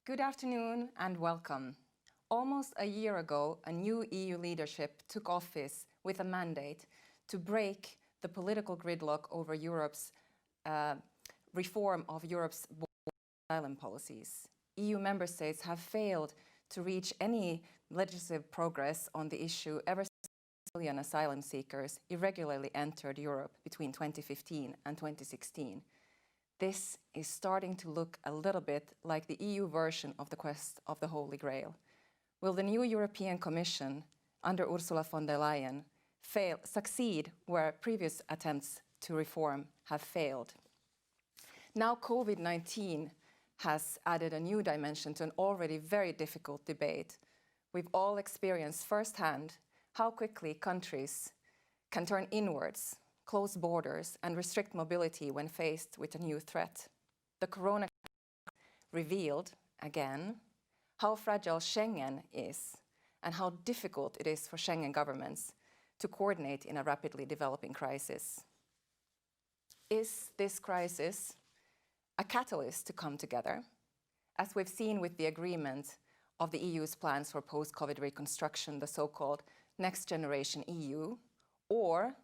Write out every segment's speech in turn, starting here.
Good afternoon and welcome. Almost a year ago, a new EU leadership took office with a mandate to break the political gridlock over Europe's reform of Europe's asylum policies. EU member states have failed to reach any legislative progress on the issue ever since million asylum seekers irregularly entered Europe between 2015 and 2016. This is starting to look a little bit like the EU version of the quest of the Holy Grail. Will the new European Commission under Ursula von der Leyen succeed where previous attempts to reform have failed? Now COVID-19 has added a new dimension to an already very difficult debate. We've all experienced firsthand how quickly countries can turn inwards, close borders and restrict mobility when faced with a new threat. The corona revealed, again, how fragile Schengen is and how difficult it is for Schengen governments to coordinate in a rapidly developing crisis. Is this crisis a catalyst to come together, as we've seen with the agreement of the EU's plans for post-COVID reconstruction, the so-called Next Generation EU, or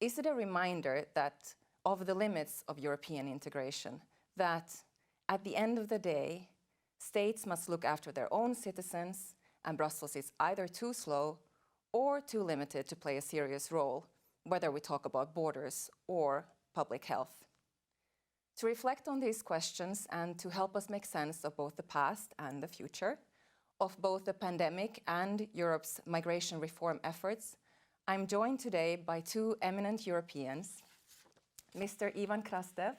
is it a reminder of the limits of European integration, that at the end of the day, states must look after their own citizens and Brussels is either too slow or too limited to play a serious role, whether we talk about borders or public health? To reflect on these questions and to help us make sense of both the past and the future, of both the pandemic and Europe's migration reform efforts, I'm joined today by two eminent Europeans, Mr. Ivan Krastev,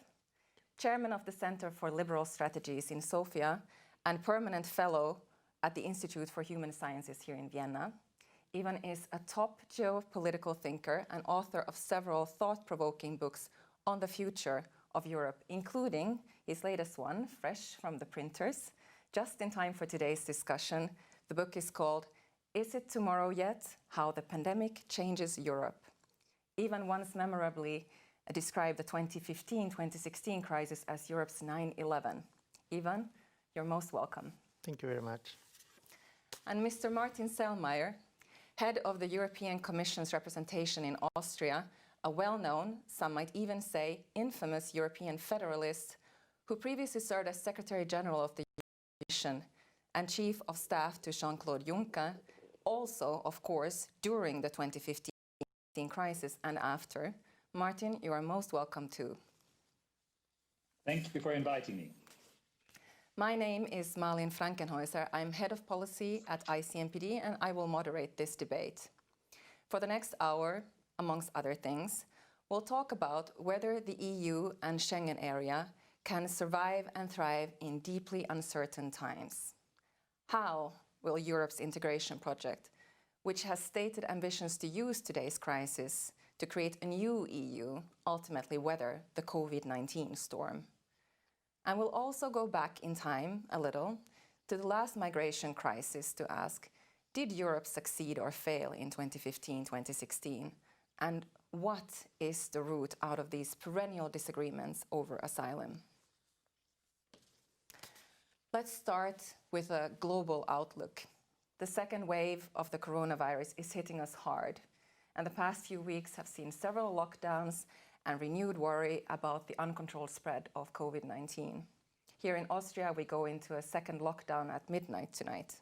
Chairman of the Center for Liberal Strategies in Sofia and Permanent Fellow at the Institute for Human Sciences here in Vienna. Ivan is a top geopolitical thinker and author of several thought-provoking books on the future of Europe, including his latest one, fresh from the printers, just in time for today's discussion. The book is called Is It Tomorrow Yet? How the Pandemic Changes Europe. Ivan once memorably described the 2015-2016 crisis as Europe's 9/11. Ivan, you're most welcome. Thank you very much. And Mr. Martin-Selmayr, head of the European Commission's representation in Austria, a well-known, some might even say infamous European federalist who previously served as Secretary General of the Commission and Chief of Staff to Jean-Claude Juncker, also, of course, during the 2015 crisis and after. Martin, you are most welcome too. Thank you for inviting me. My name is Malin Frankenhäuser. I'm Head of Policy at ICMPD and I will moderate this debate. For the next hour, amongst other things, we'll talk about whether the EU and Schengen area can survive and thrive in deeply uncertain times. How will Europe's integration project, which has stated ambitions to use today's crisis to create a new EU, ultimately weather the COVID-19 storm? And we'll also go back in time a little to the last migration crisis to ask, did Europe succeed or fail in 2015-2016? And what is the root out of these perennial disagreements over asylum? Let's start with a global outlook. The second wave of the coronavirus is hitting us hard, and the past few weeks have seen several lockdowns and renewed worry about the uncontrolled spread of COVID-19. Here in Austria, we go into a second lockdown at midnight tonight.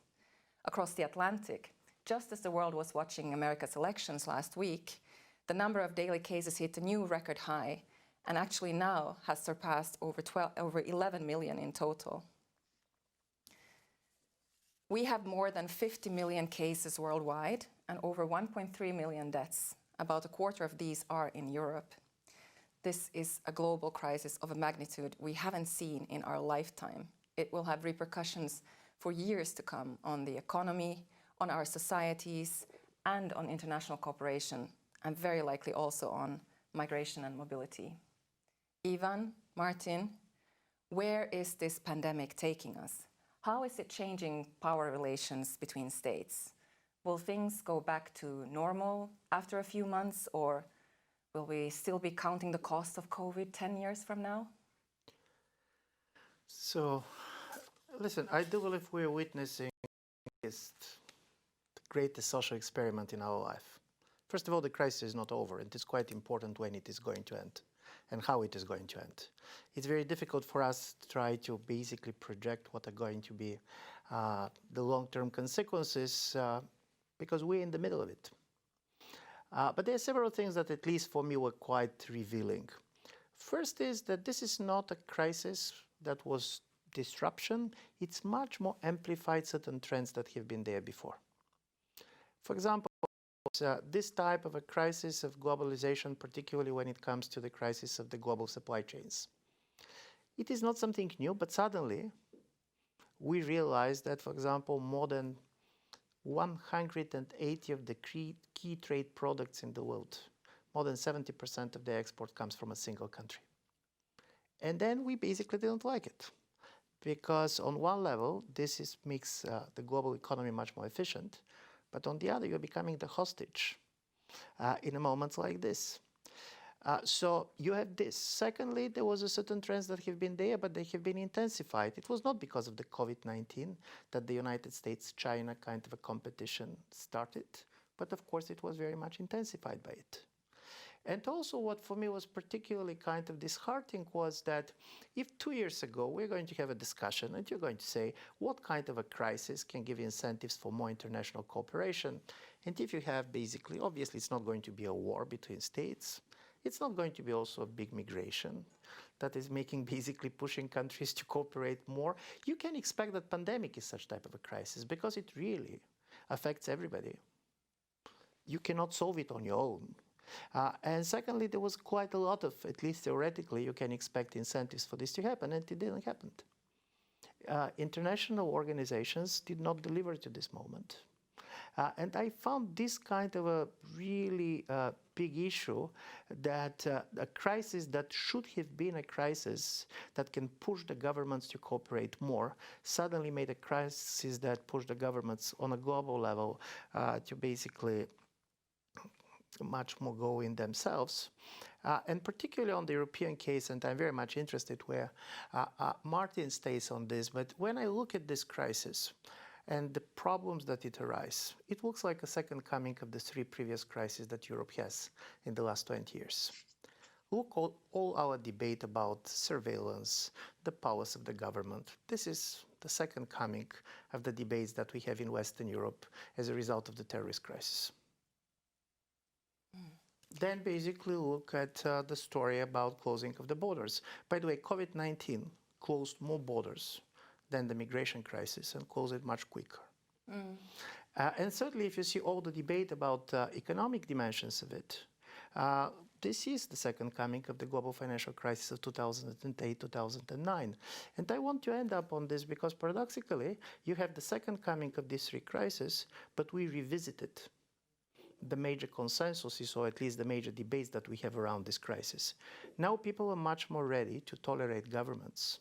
Across the Atlantic, just as the world was watching America's elections last week, the number of daily cases hit a new record high and actually now has surpassed over 11 million in total. We have more than 50 million cases worldwide and over 1.3 million deaths. About a quarter of these are in Europe. This is a global crisis of a magnitude we haven't seen in our lifetime. It will have repercussions for years to come on the economy, on our societies, and on international cooperation, and very likely also on migration and mobility. Ivan, Martin, where is this pandemic taking us? How is it changing power relations between states? Will things go back to normal after a few months, or will we still be counting the cost of COVID 10 years from now? So Listen, I do believe we're witnessing the greatest social experiment in our life. First of all, the crisis is not over, and it's quite important when it is going to end and how it is going to end. It's very difficult for us to try to basically project what are going to be the long-term consequences because we're in the middle of it. But there are several things that, at least for me, were quite revealing. First is that this is not a crisis that was disruption. It's much more amplified certain trends that have been there before. For example, this type of a crisis of globalization, particularly when it comes to the crisis of the global supply chains. It is not something new, but suddenly we realized that, for example, more than 180 of the key trade products in the world, more than 70% of the export comes from a single country. And then we basically didn't like it, because on one level, this makes the global economy much more efficient, but on the other, you're becoming the hostage in a moment like this. So you have this. Secondly, there was a certain trends that have been there, but they have been intensified. It was not because of the COVID-19 that the United States-China kind of a competition started, but of course it was very much intensified by it. And also what for me was particularly kind of disheartening was that if 2 years ago we're going to have a discussion and you're going to say what kind of a crisis can give incentives for more international cooperation, and if you have basically, obviously it's not going to be a war between states, it's not going to be also a big migration that is making basically pushing countries to cooperate more. You can expect that pandemic is such type of a crisis because it really affects everybody. You cannot solve it on your own. And secondly, there was quite a lot of, at least theoretically, you can expect incentives for this to happen, and it didn't happen. International organizations did not deliver to this moment. And I found this kind of a really big issue that a crisis that should have been a crisis that can push the governments to cooperate more suddenly made a crisis that pushed the governments on a global level to basically much more go in themselves. And particularly on the European case, and I'm very much interested where Martin stays on this, but when I look at this crisis and the problems that it arise, it looks like a second coming of the 3 previous crises that Europe has in the last 20 years. Look all our debate about surveillance, the powers of the government. This is the second coming of the debates that we have in Western Europe as a result of the terrorist crisis. Then basically look at the story about closing of the borders. By the way, COVID-19 closed more borders than the migration crisis and closed it much quicker. And certainly if you see all the debate about economic dimensions of it, this is the second coming of the global financial crisis of 2008, 2009. And I want to end up on this because paradoxically, you have the second coming of these 3 crises, but we revisited the major consensuses, or at least the major debates that we have around this crisis. Now people are much more ready to tolerate governments,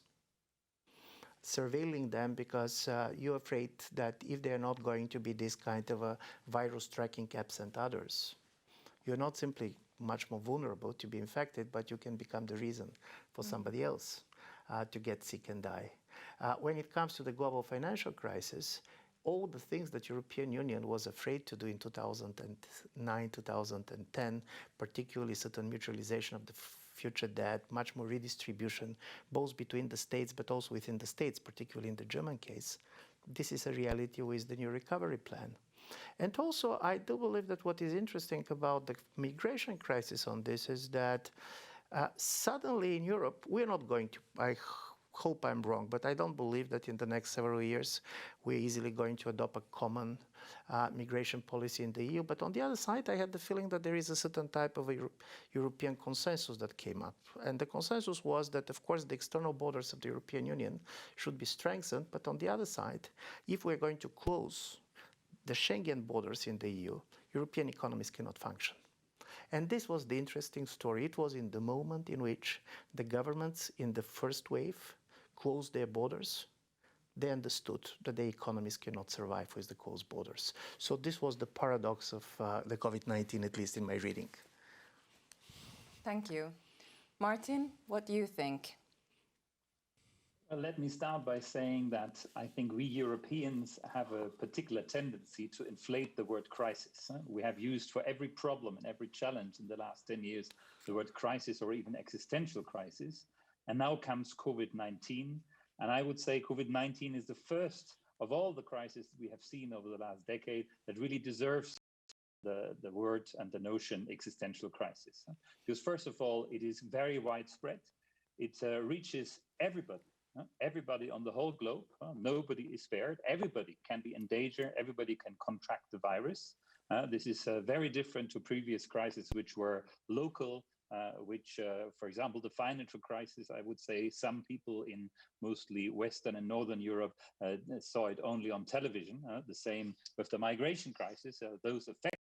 surveilling them because you're afraid that if they're not going to be this kind of a virus tracking apps and others, you're not simply much more vulnerable to be infected, but you can become the reason for somebody else to get sick and die. When it comes to the global financial crisis, all the things that European Union was afraid to do in 2009, 2010, particularly certain mutualization of the future debt, much more redistribution, both between the states but also within the states, particularly in the German case, this is a reality with the new recovery plan. And also, I do believe that what is interesting about the migration crisis on this is that suddenly in Europe, we're not going to, I hope I'm wrong, but I don't believe that in the next several years we're easily going to adopt a common migration policy in the EU. But on the other side, I had the feeling that there is a certain type of a European consensus that came up. And the consensus was that, of course, the external borders of the European Union should be strengthened. But on the other side, if we're going to close the Schengen borders in the EU, European economies cannot function. And this was the interesting story. It was in the moment in which the governments in the first wave closed their borders. They understood that the economies cannot survive with the closed borders. So this was the paradox of the COVID-19, at least in my reading. Thank you. Martin, what do you think? Let me start by saying that I think we Europeans have a particular tendency to inflate the word crisis. We have used for every problem and every challenge in the last 10 years the word crisis or even existential crisis. And now comes COVID-19. And I would say COVID-19 is the first of all the crises we have seen over the last decade that really deserves the word and the notion existential crisis. Because first of all, it is very widespread. It reaches everybody. Everybody on the whole globe, nobody is spared. Everybody can be in danger. Everybody can contract the virus. This is very different to previous crises, which were local, for example, the financial crisis, I would say some people in mostly Western and Northern Europe saw it only on television. The same with the migration crisis. Those affected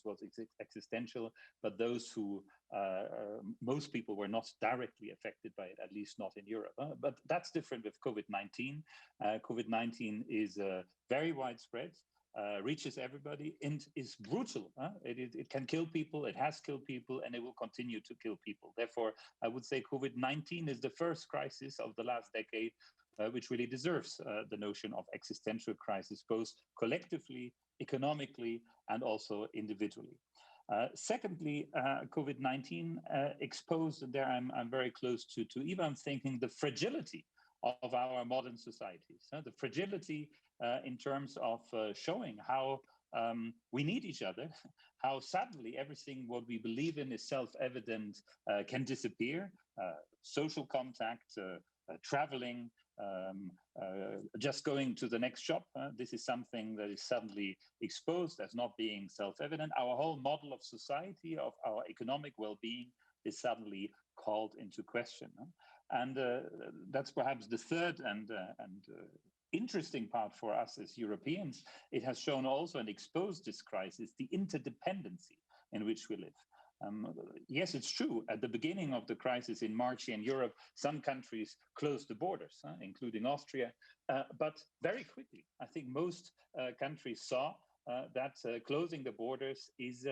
was existential, but those who most people were not directly affected by it, at least not in Europe. But that's different with COVID-19. COVID-19 is very widespread, reaches everybody, and is brutal. It can kill people, it has killed people, and it will continue to kill people. Therefore, I would say COVID-19 is the first crisis of the last decade which really deserves the notion of existential crisis, both collectively, economically, and also individually. Secondly, COVID-19 exposed, and there I'm very close to even thinking the fragility of our modern societies, the fragility in terms of showing how we need each other, how suddenly everything what we believe in is self-evident can disappear, social contact, traveling, just going to the next shop. This is something that is suddenly exposed as not being self-evident. Our whole model of society, of our economic well-being, is suddenly called into question. And that's perhaps the third and interesting part for us as Europeans. It has shown also and exposed this crisis, the interdependency in which we live. Yes, it's true. At the beginning of the crisis in March in Europe, some countries closed the borders, including Austria. But very quickly, I think most countries saw that closing the borders is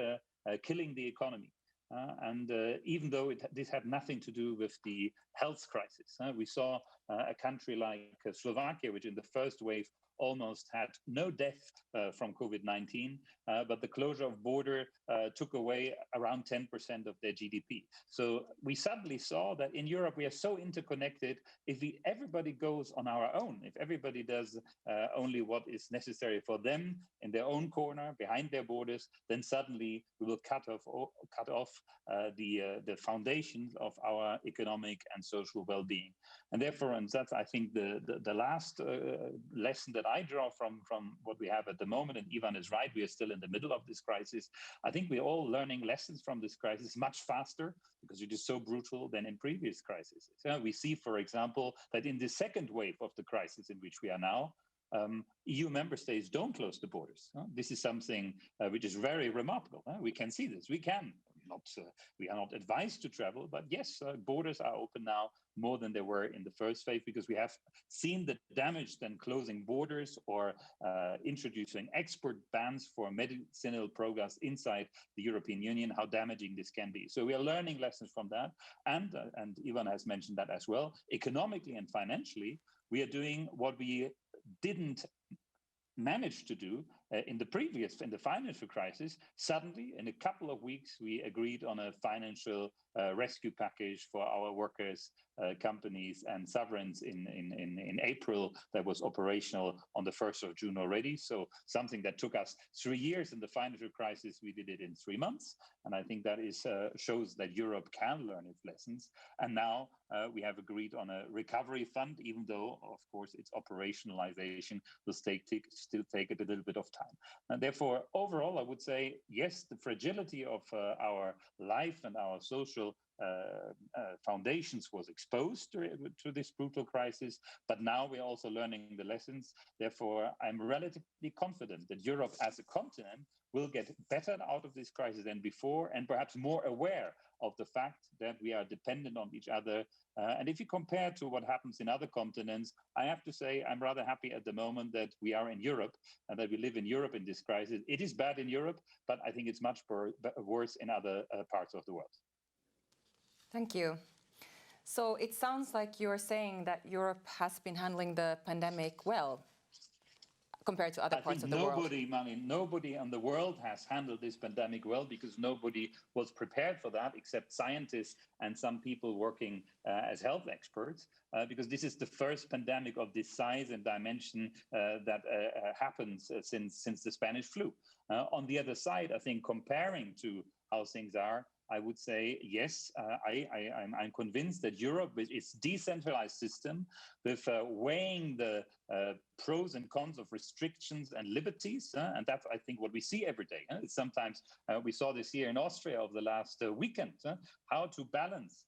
killing the economy. And even though this had nothing to do with the health crisis, we saw a country like Slovakia, which in the first wave almost had no death from COVID-19, but the closure of border took away around 10% of their GDP. So we suddenly saw that in Europe we are so interconnected. If everybody goes on our own, if everybody does only what is necessary for them in their own corner, behind their borders, then suddenly we will cut off the foundations of our economic and social well-being. And therefore, and that's, I think, the last lesson that I draw from what we have at the moment, and Ivan is right, we are still in the middle of this crisis. I think we're all learning lessons from this crisis much faster because it is so brutal than in previous crises. So we see, for example, that in the second wave of the crisis in which we are now, EU member states don't close the borders. This is something which is very remarkable. We can see this. We are not advised to travel, but yes, borders are open now more than they were in the first phase, because we have seen the damage then closing borders or introducing export bans for medicinal products inside the European Union, how damaging this can be. So we are learning lessons from that. And Ivan has mentioned that as well. Economically and financially, we are doing what we didn't manage to do in the financial crisis. Suddenly, in a couple of weeks, we agreed on a financial rescue package for our workers, companies, and sovereigns in April that was operational on the 1st of June already. So something that took us 3 years in the financial crisis, we did it in 3 months. And I think that shows that Europe can learn its lessons. And now we have agreed on a recovery fund, even though, of course, its operationalization will still take a little bit of time. And therefore, overall, I would say, yes, the fragility of our life and our social foundations was exposed to this brutal crisis, but now we're also learning the lessons. Therefore, I'm relatively confident that Europe as a continent will get better out of this crisis than before, and perhaps more aware of the fact that we are dependent on each other. And if you compare to what happens in other continents, I have to say I'm rather happy at the moment that we are in Europe and that we live in Europe in this crisis. It is bad in Europe, but I think it's much worse in other parts of the world. Thank you. So it sounds like you're saying that Europe has been handling the pandemic well compared to other parts of the world. Nobody in the world has handled this pandemic well, because nobody was prepared for that except scientists and some people working as health experts, because this is the first pandemic of this size and dimension that happens since the Spanish flu. On the other side, I think comparing to how things are, I would say, yes, I'm convinced that Europe, with its decentralized system, with weighing the pros and cons of restrictions and liberties, and that's, I think, what we see every day. Sometimes we saw this here in Austria over the last weekend, how to balance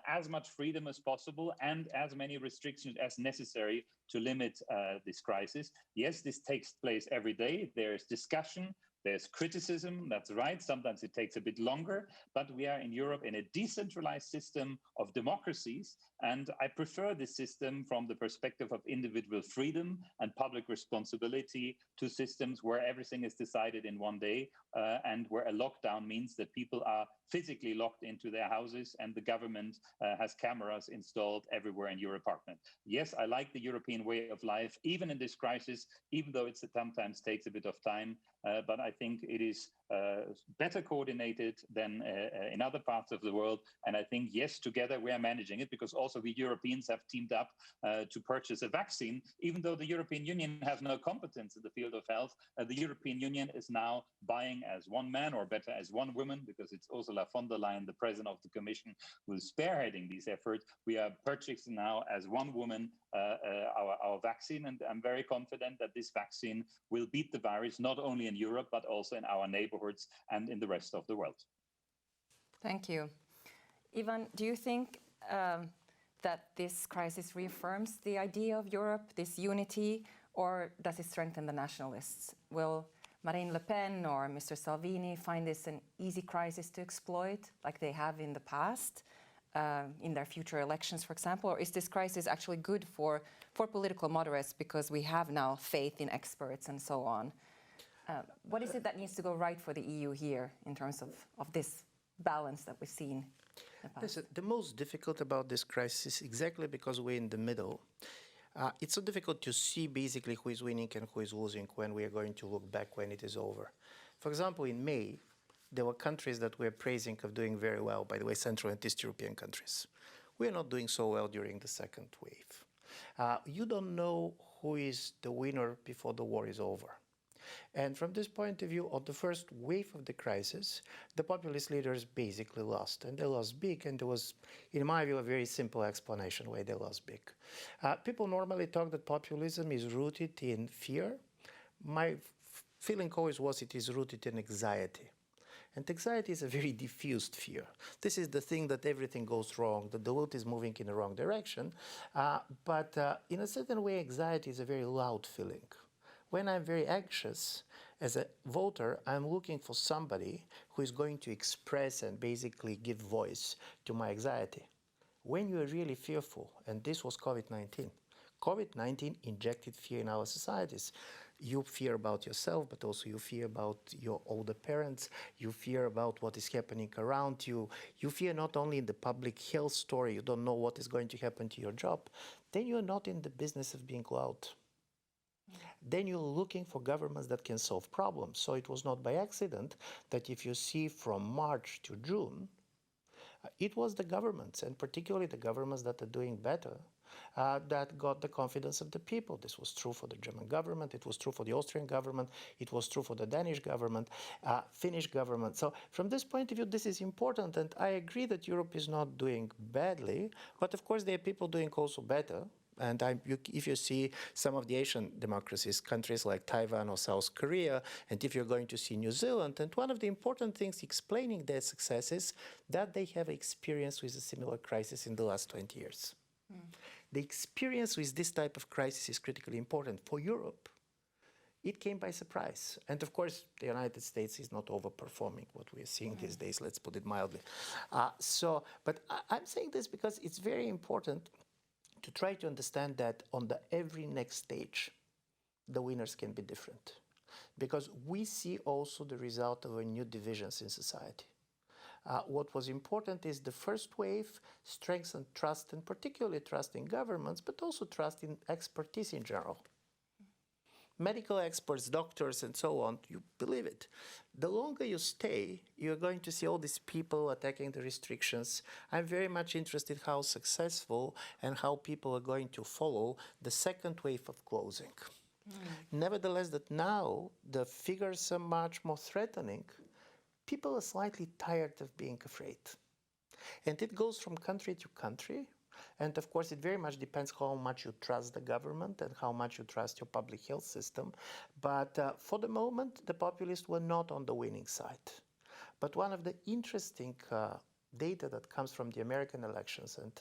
as much freedom as possible and as many restrictions as necessary to limit this crisis. Yes, this takes place every day. There is discussion. There's criticism, that's right. Sometimes it takes a bit longer, but we are in Europe in a decentralized system of democracies. And I prefer this system from the perspective of individual freedom and public responsibility to systems where everything is decided in one day and where a lockdown means that people are physically locked into their houses and the government has cameras installed everywhere in your apartment. Yes, I like the European way of life, even in this crisis, even though it sometimes takes a bit of time. But I think it is better coordinated than in other parts of the world. And I think, yes, together we are managing it, because also we Europeans have teamed up to purchase a vaccine. Even though the European Union has no competence in the field of health, the European Union is now buying as one man, or better as one woman, because it's Ursula von der Leyen, the president of the Commission, who is spearheading these efforts. We are purchasing now as one woman our vaccine, and I'm very confident that this vaccine will beat the virus, not only in Europe, but also in our neighborhoods and in the rest of the world. Thank you. Ivan, do you think that this crisis reaffirms the idea of Europe, this unity, or does it strengthen the nationalists? Will Marine Le Pen or Mr. Salvini find this an easy crisis to exploit, like they have in the past, in their future elections, for example? Or is this crisis actually good for political moderates because we have now faith in experts and so on? What is it that needs to go right for the EU here in terms of this balance that we've seen in the past? Listen, the most difficult about this crisis, exactly because we're in the middle, it's so difficult to see basically who is winning and who is losing when we are going to look back when it is over. For example, in May, there were countries that we're praising of doing very well, by the way, Central and East European countries. We're not doing so well during the second wave. You don't know who is the winner before the war is over. And from this point of view, on the first wave of the crisis, the populist leaders basically lost. And they lost big, and there was, in my view, a very simple explanation why they lost big. People normally talk that populism is rooted in fear. My feeling always was it is rooted in anxiety. And anxiety is a very diffused fear. This is the thing that everything goes wrong, that the world is moving in the wrong direction. But in a certain way, anxiety is a very loud feeling. When I'm very anxious, as a voter, I'm looking for somebody who is going to express and basically give voice to my anxiety. When you are really fearful, and this was COVID-19, COVID-19 injected fear in our societies. You fear about yourself, but also you fear about your older parents. You fear about what is happening around you. You fear not only in the public health story, you don't know what is going to happen to your job. Then you're not in the business of being loud. Then you're looking for governments that can solve problems. So it was not by accident that if you see from March to June, it was the governments, and particularly the governments that are doing better, that got the confidence of the people. This was true for the German government, it was true for the Austrian government, it was true for the Danish government, Finnish government. So from this point of view, this is important, and I agree that Europe is not doing badly, but of course there are people doing also better. And if you see some of the Asian democracies, countries like Taiwan or South Korea, and if you're going to see New Zealand, and one of the important things explaining their success is that they have experience with a similar crisis in the last 20 years. The experience with this type of crisis is critically important. For Europe, it came by surprise. And of course, the United States is not overperforming what we're seeing these days, let's put it mildly. But I'm saying this because it's very important to try to understand that on the every next stage, the winners can be different. Because we see also the result of a new divisions in society. What was important is the first wave strengthened trust, and particularly trust in governments, but also trust in expertise in general. Medical experts, doctors, and so on, you believe it. The longer you stay, you're going to see all these people attacking the restrictions. I'm very much interested how successful and how people are going to follow the second wave of closing. Nevertheless, that now the figures are much more threatening. People are slightly tired of being afraid. And it goes from country to country. And of course, it very much depends how much you trust the government and how much you trust your public health system. But for the moment, the populists were not on the winning side. But one of the interesting data that comes from the American elections, and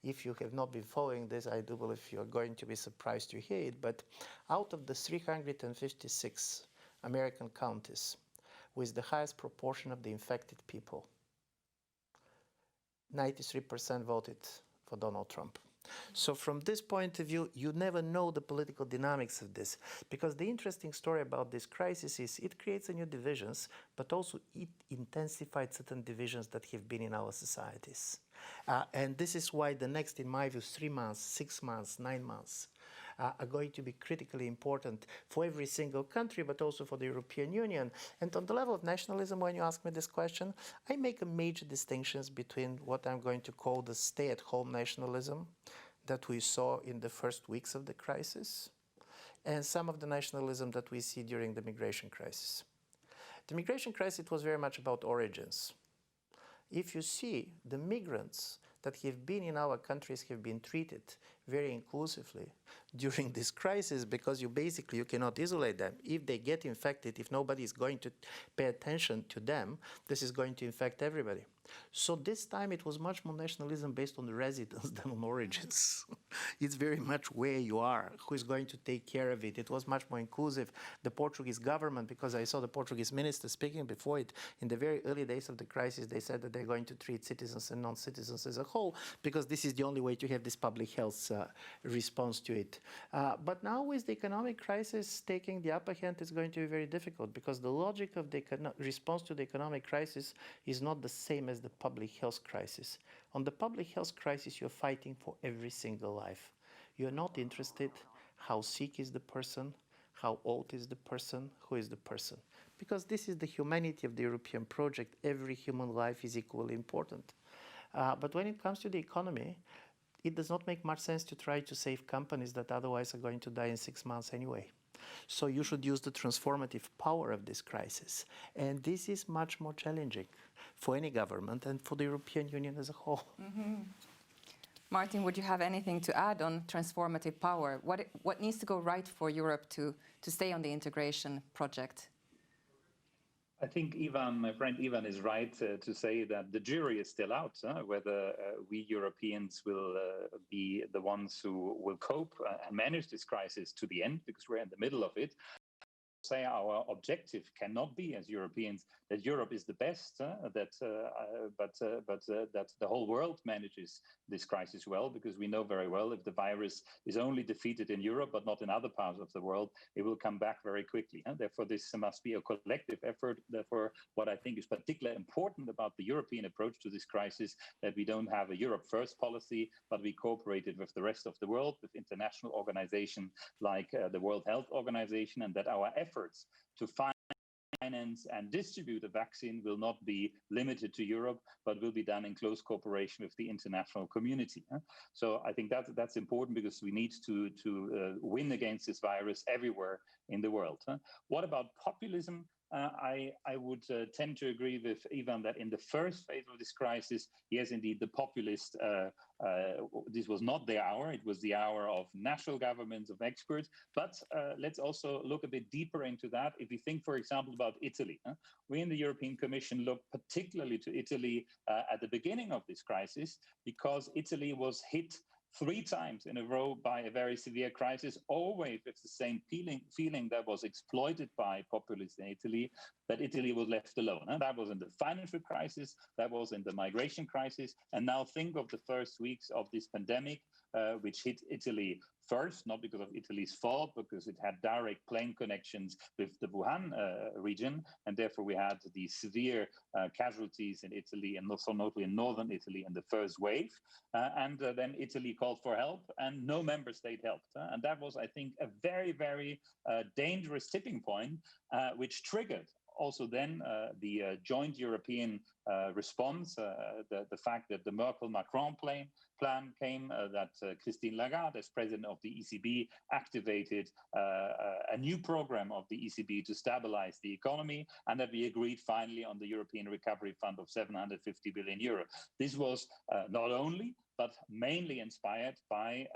if you have not been following this, I do believe you're going to be surprised to hear it, but out of the 356 American counties with the highest proportion of the infected people, 93% voted for Donald Trump. So from this point of view, you never know the political dynamics of this, because the interesting story about this crisis is it creates new divisions, but also it intensified certain divisions that have been in our societies. And this is why the next, in my view, 3 months, 6 months, 9 months, are going to be critically important for every single country, but also for the European Union. And on the level of nationalism, when you ask me this question, I make a major distinctions between what I'm going to call the stay-at-home nationalism that we saw in the first weeks of the crisis, and some of the nationalism that we see during the migration crisis. The migration crisis, it was very much about origins. If you see, the migrants that have been in our countries have been treated very inclusively during this crisis, because you cannot isolate them. If they get infected, if nobody is going to pay attention to them, this is going to infect everybody. So this time it was much more nationalism based on the residence than on origins. It's very much where you are, who is going to take care of it. It was much more inclusive. The Portuguese government, because I saw the Portuguese minister speaking before it, in the very early days of the crisis, they said that they're going to treat citizens and non-citizens as a whole, because this is the only way to have this public health response to it. But now with the economic crisis taking the upper hand, it's going to be very difficult, because the logic of the response to the economic crisis is not the same as the public health crisis. On the public health crisis, you're fighting for every single life. You're not interested how sick is the person, how old is the person, who is the person. Because this is the humanity of the European project. Every human life is equally important. But when it comes to the economy, it does not make much sense to try to save companies that otherwise are going to die in 6 months anyway. So you should use the transformative power of this crisis. And this is much more challenging for any government and for the European Union as a whole. Mm-hmm. Martin, would you have anything to add on transformative power? What needs to go right for Europe to stay on the integration project? I think Ivan, my friend Ivan, is right to say that the jury is still out, whether we Europeans will be the ones who will cope and manage this crisis to the end, because we're in the middle of it. Say our objective cannot be, as Europeans, that Europe is the best, but that the whole world manages this crisis well, because we know very well if the virus is only defeated in Europe but not in other parts of the world, it will come back very quickly. Therefore, this must be a collective effort. Therefore, what I think is particularly important about the European approach to this crisis, that we don't have a Europe first policy, but we cooperated with the rest of the world, with international organizations like the World Health Organization, and that our efforts to finance and distribute a vaccine will not be limited to Europe, but will be done in close cooperation with the international community. So I think that's important, because we need to win against this virus everywhere in the world. What about populism? I would tend to agree with Ivan that in the first phase of this crisis, yes, indeed, the populists, this was not their hour. It was the hour of national governments, of experts. But let's also look a bit deeper into that. If we think, for example, about Italy, we in the European Commission looked particularly to Italy at the beginning of this crisis, because Italy was hit 3 times in a row by a very severe crisis, always with the same feeling that was exploited by populists in Italy, that Italy was left alone. That was in the financial crisis, that was in the migration crisis, and now think of the first weeks of this pandemic, which hit Italy first, not because of Italy's fault, because it had direct plane connections with the Wuhan region, and therefore we had the severe casualties in Italy, and also notably in northern Italy in the first wave. And then Italy called for help, and no member state helped. And that was, I think, a very, very dangerous tipping point, which triggered also then the joint European response, the fact that the Merkel-Macron plan came, that Christine Lagarde, as president of the ECB, activated a new program of the ECB to stabilize the economy, and that we agreed finally on the European Recovery Fund of 750 billion euro. This was not only, but mainly inspired by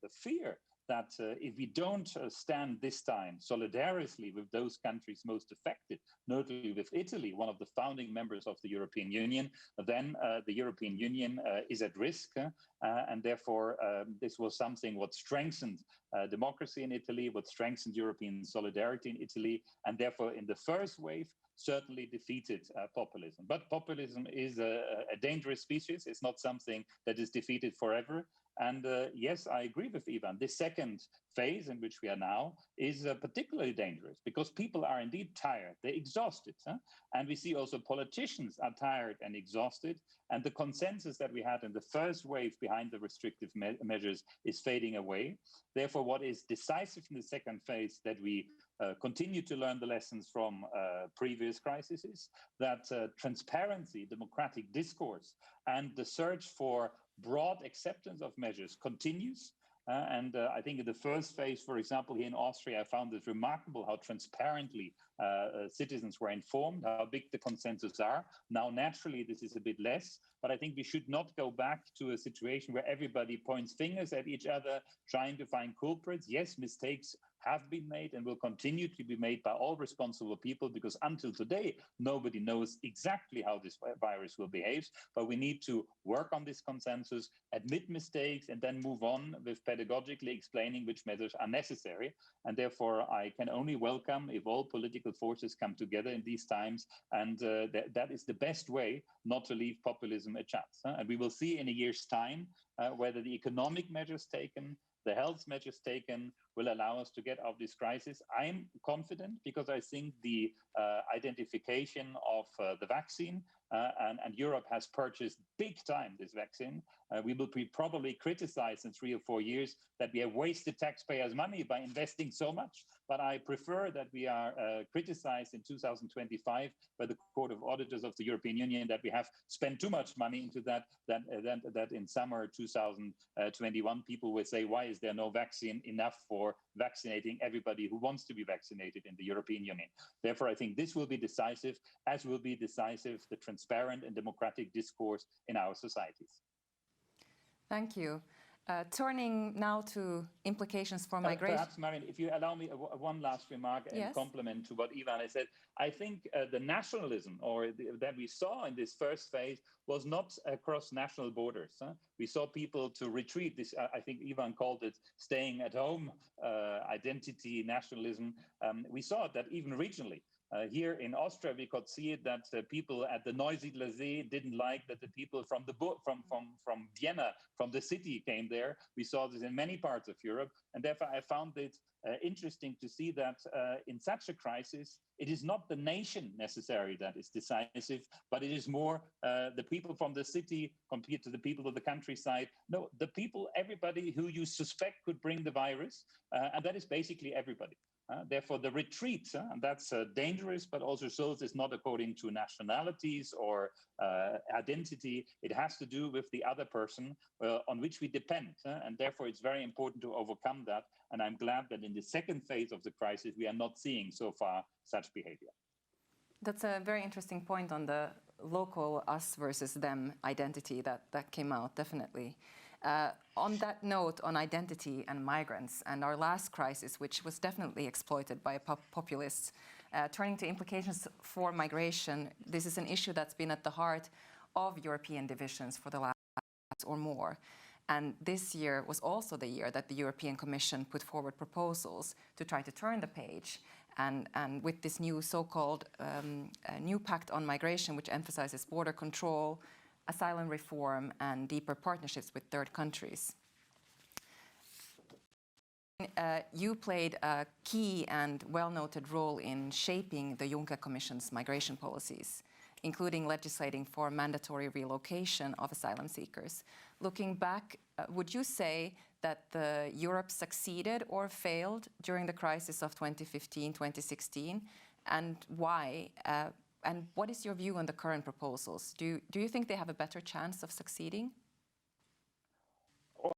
the fear that if we don't stand this time solidariously with those countries most affected, notably with Italy, one of the founding members of the European Union, then the European Union is at risk. And therefore, this was something what strengthened democracy in Italy, what strengthened European solidarity in Italy, and therefore in the first wave, certainly defeated populism. But populism is a dangerous species. It's not something that is defeated forever. And yes, I agree with Ivan. This second phase in which we are now is particularly dangerous because people are indeed tired. They're exhausted. And we see also politicians are tired and exhausted. And the consensus that we had in the first wave behind the restrictive measures is fading away. Therefore, what is decisive in the second phase that we continue to learn the lessons from previous crises, that transparency, democratic discourse, and the search for broad acceptance of measures continues. And I think in the first phase, for example, here in Austria, I found it remarkable how transparently citizens were informed, how big the consensus are. Now, naturally, this is a bit less, but I think we should not go back to a situation where everybody points fingers at each other, trying to find culprits. Yes, mistakes have been made and will continue to be made by all responsible people, because until today, nobody knows exactly how this virus will behave. But we need to work on this consensus, admit mistakes, and then move on with pedagogically explaining which measures are necessary. And therefore, I can only welcome if all political forces come together in these times. And that is the best way not to leave populism a chance. And we will see in a year's time whether the economic measures taken, the health measures taken will allow us to get out of this crisis. I'm confident because I think the identification of the vaccine and Europe has purchased big time this vaccine. We will be probably criticized in 3 or 4 years that we have wasted taxpayers' money by investing so much. But I prefer that we are criticized in 2025 by the Court of Auditors of the European Union that we have spent too much money into that in summer 2021 people will say, why is there no vaccine enough for vaccinating everybody who wants to be vaccinated in the European Union? Therefore, I think this will be decisive, as will be decisive the transparent and democratic discourse in our societies. Thank you. Turning now to implications for migration. Perhaps, Marion, if you allow me one last remark and Yes. compliment to what Ivan has said. I think the nationalism that we saw in this first phase was not across national borders. We saw people to retreat. This, I think Ivan called it staying at home, identity, nationalism. We saw that even regionally. Here in Austria, we could see it that people at the Neusiedler See didn't like that the people from Vienna, from the city, came there. We saw this in many parts of Europe, and therefore I found it interesting to see that in such a crisis, it is not the nation necessarily that is decisive, but it is more the people from the city compared to the people of the countryside. No, the people, everybody who you suspect could bring the virus, and that is basically everybody. Therefore, the retreat, and that's dangerous, but also shows it's not according to nationalities or identity. It has to do with the other person on which we depend. And therefore, it's very important to overcome that. And I'm glad that in the second phase of the crisis, we are not seeing so far such behavior. That's a very interesting point on the local us versus them identity that came out, definitely. On that note, on identity and migrants and our last crisis, which was definitely exploited by populists, turning to implications for migration, this is an issue that's been at the heart of European divisions for the last or more. And this year was also the year that the European Commission put forward proposals to try to turn the page. And with this new so-called new pact on migration, which emphasizes border control, asylum reform, and deeper partnerships with third countries. you played a key and well-noted role in shaping the Juncker Commission's migration policies, including legislating for mandatory relocation of asylum seekers. Looking back, would you say that Europe succeeded or failed during the crisis of 2015-2016, and why? And what is your view on the current proposals? Do you think they have a better chance of succeeding?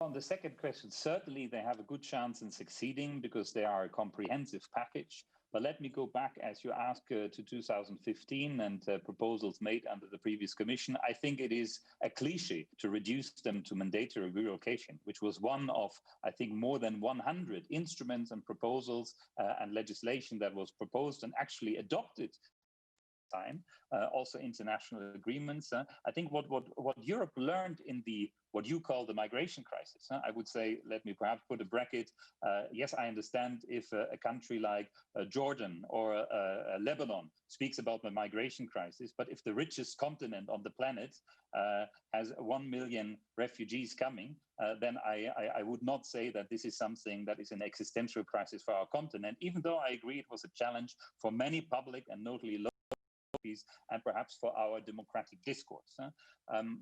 On the second question, certainly they have a good chance in succeeding because they are a comprehensive package. But let me go back, as you asked, to 2015 and proposals made under the previous Commission. I think it is a cliche to reduce them to mandatory relocation, which was one of, I think, more than 100 instruments and proposals and legislation that was proposed and actually adopted time, also international agreements. I think what Europe learned in what you call the migration crisis, I would say, let me perhaps put a bracket. Yes, I understand if a country like Jordan or Lebanon speaks about the migration crisis, but if the richest continent on the planet has 1 million refugees coming, then I would not say that this is something that is an existential crisis for our continent, even though I agree it was a challenge for many public and notably local and perhaps for our democratic discourse.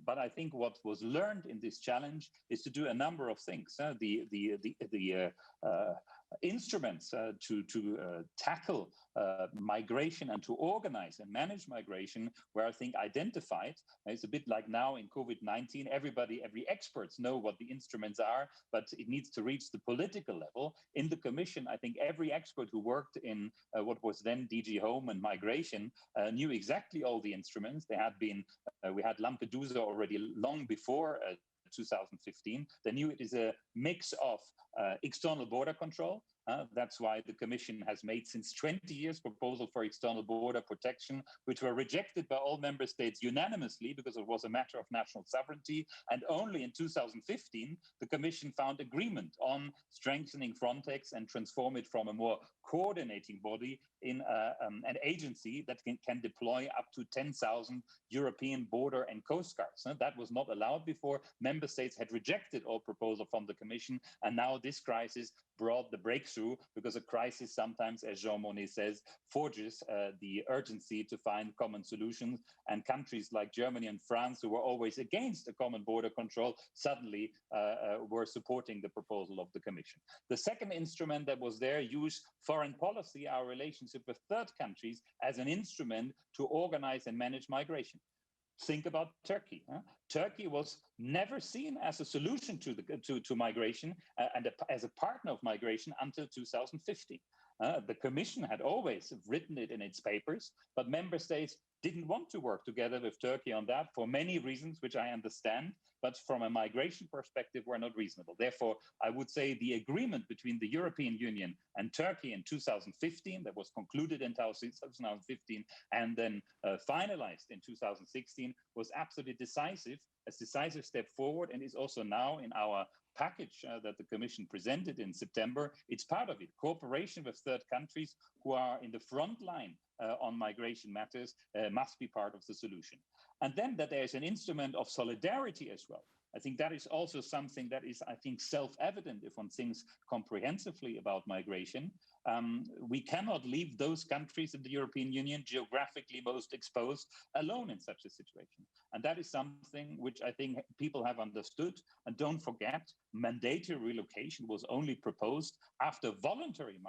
But I think what was learned in this challenge is to do a number of things. The instruments to tackle migration and to organize and manage migration were, I think, identified. It's a bit like now in COVID-19, every experts know what the instruments are, but it needs to reach the political level. In the Commission, I think every expert who worked in what was then DG Home and Migration knew exactly all the instruments. They had been, we had Lampedusa already long before 2015. They knew it is a mix of external border control. That's why the Commission has made since 20 years proposal for external border protection, which were rejected by all member states unanimously because it was a matter of national sovereignty. And only in 2015, the Commission found agreement on strengthening Frontex and transform it from a more coordinating body in an agency that can deploy up to 10,000 European border and coast guards. That was not allowed before. Member states had rejected all proposal from the Commission, and now this crisis brought the breakthrough, because a crisis sometimes, as Jean Monnet says, forges the urgency to find common solutions. And countries like Germany and France, who were always against a common border control, suddenly were supporting the proposal of the Commission. The second instrument that was there used foreign policy, our relationship with third countries, as an instrument to organize and manage migration. Think about Turkey. Turkey was never seen as a solution to migration and as a partner of migration until 2015. The Commission had always written it in its papers, but member states didn't want to work together with Turkey on that for many reasons, which I understand, but from a migration perspective, were not reasonable. Therefore, I would say the agreement between the European Union and Turkey in 2015, that was concluded in 2015 and then finalized in 2016, was absolutely decisive, a decisive step forward, and is also now in our package that the Commission presented in September. It's part of it. Cooperation with third countries who are in the front line on migration matters must be part of the solution. And then that there's an instrument of solidarity as well. I think that is also something that is, I think, self-evident if one thinks comprehensively about migration. We cannot leave those countries in the European Union geographically most exposed alone in such a situation. And that is something which I think people have understood. And don't forget, mandatory relocation was only proposed after voluntary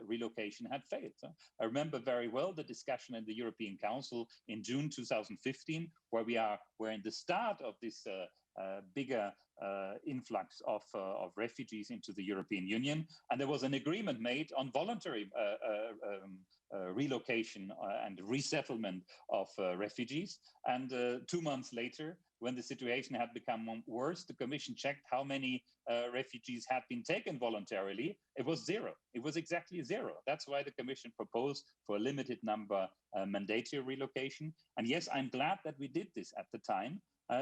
relocation had failed. I remember very well the discussion in the European Council in June 2015, where we're in the start of this bigger influx of refugees into the European Union. And there was an agreement made on voluntary relocation and resettlement of refugees. And 2 months later, when the situation had become worse, the Commission checked how many refugees had been taken voluntarily. It was zero. It was exactly zero. That's why the Commission proposed for a limited number mandatory relocation. And yes, I'm glad that we did this at the time.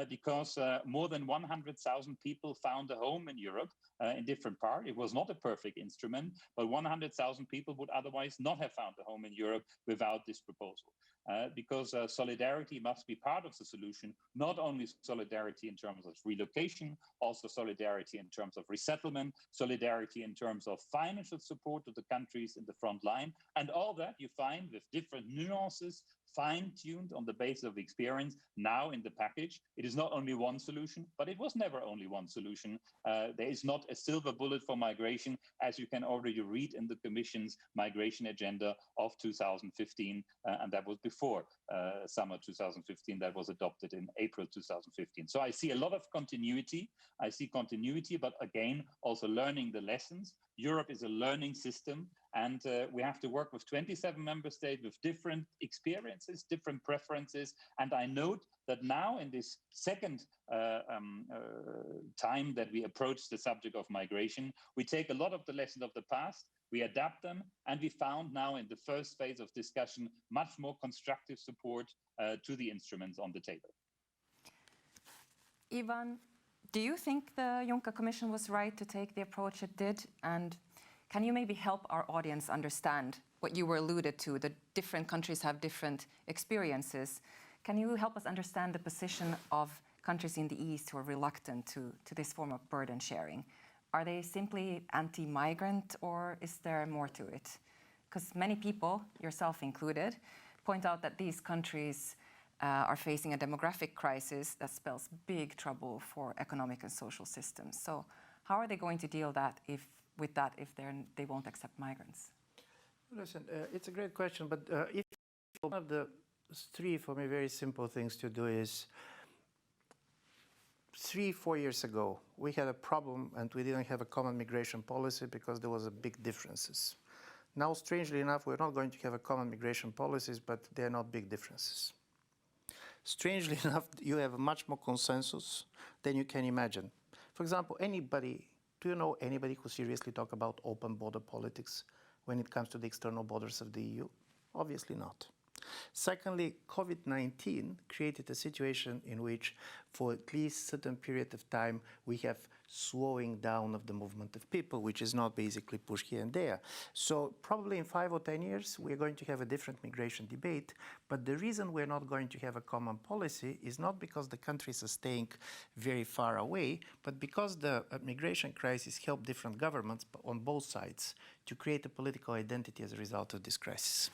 Because more than 100,000 people found a home in Europe in different parts. It was not a perfect instrument, but 100,000 people would otherwise not have found a home in Europe without this proposal. because solidarity must be part of the solution, not only solidarity in terms of relocation, also solidarity in terms of resettlement, solidarity in terms of financial support to the countries in the front line, and all that you find with different nuances, fine-tuned on the basis of experience now in the package. It is not only one solution, but it was never only one solution. There is not a silver bullet for migration, as you can already read in the Commission's migration agenda of 2015, and that was before summer 2015, that was adopted in April 2015. So I see a lot of continuity. I see continuity, but again, also learning the lessons. Europe is a learning system, and we have to work with 27 member states with different experiences, different preferences. And I note that now in this second time that we approach the subject of migration, we take a lot of the lessons of the past, we adapt them, and we found now in the first phase of discussion much more constructive support to the instruments on the table. Ivan, do you think the Juncker Commission was right to take the approach it did? And can you maybe help our audience understand what you were alluded to? The different countries have different experiences. Can you help us understand the position of countries in the East who are reluctant to this form of burden sharing? Are they simply anti-migrant, or is there more to it? Because many people, yourself included, point out that these countries are facing a demographic crisis that spells big trouble for economic and social systems. So how are they going to deal with that if they won't accept migrants? Listen, it's a great question, but if one of the three, for me, very simple things to do is 3-4 years ago, we had a problem and we didn't have a common migration policy because there was a big differences. Now, strangely enough, we're not going to have a common migration policies, but they're not big differences. Strangely enough, you have a much more consensus than you can imagine. For example, do you know anybody who seriously talk about open border politics when it comes to the external borders of the EU? Obviously not. Secondly, COVID-19 created a situation in which for at least a certain period of time we have slowing down of the movement of people, which is not basically pushed here and there. So probably in 5 or 10 years we're going to have a different migration debate, but the reason we're not going to have a common policy is not because the countries are staying very far away, but because the migration crisis helped different governments on both sides to create a political identity as a result of this crisis.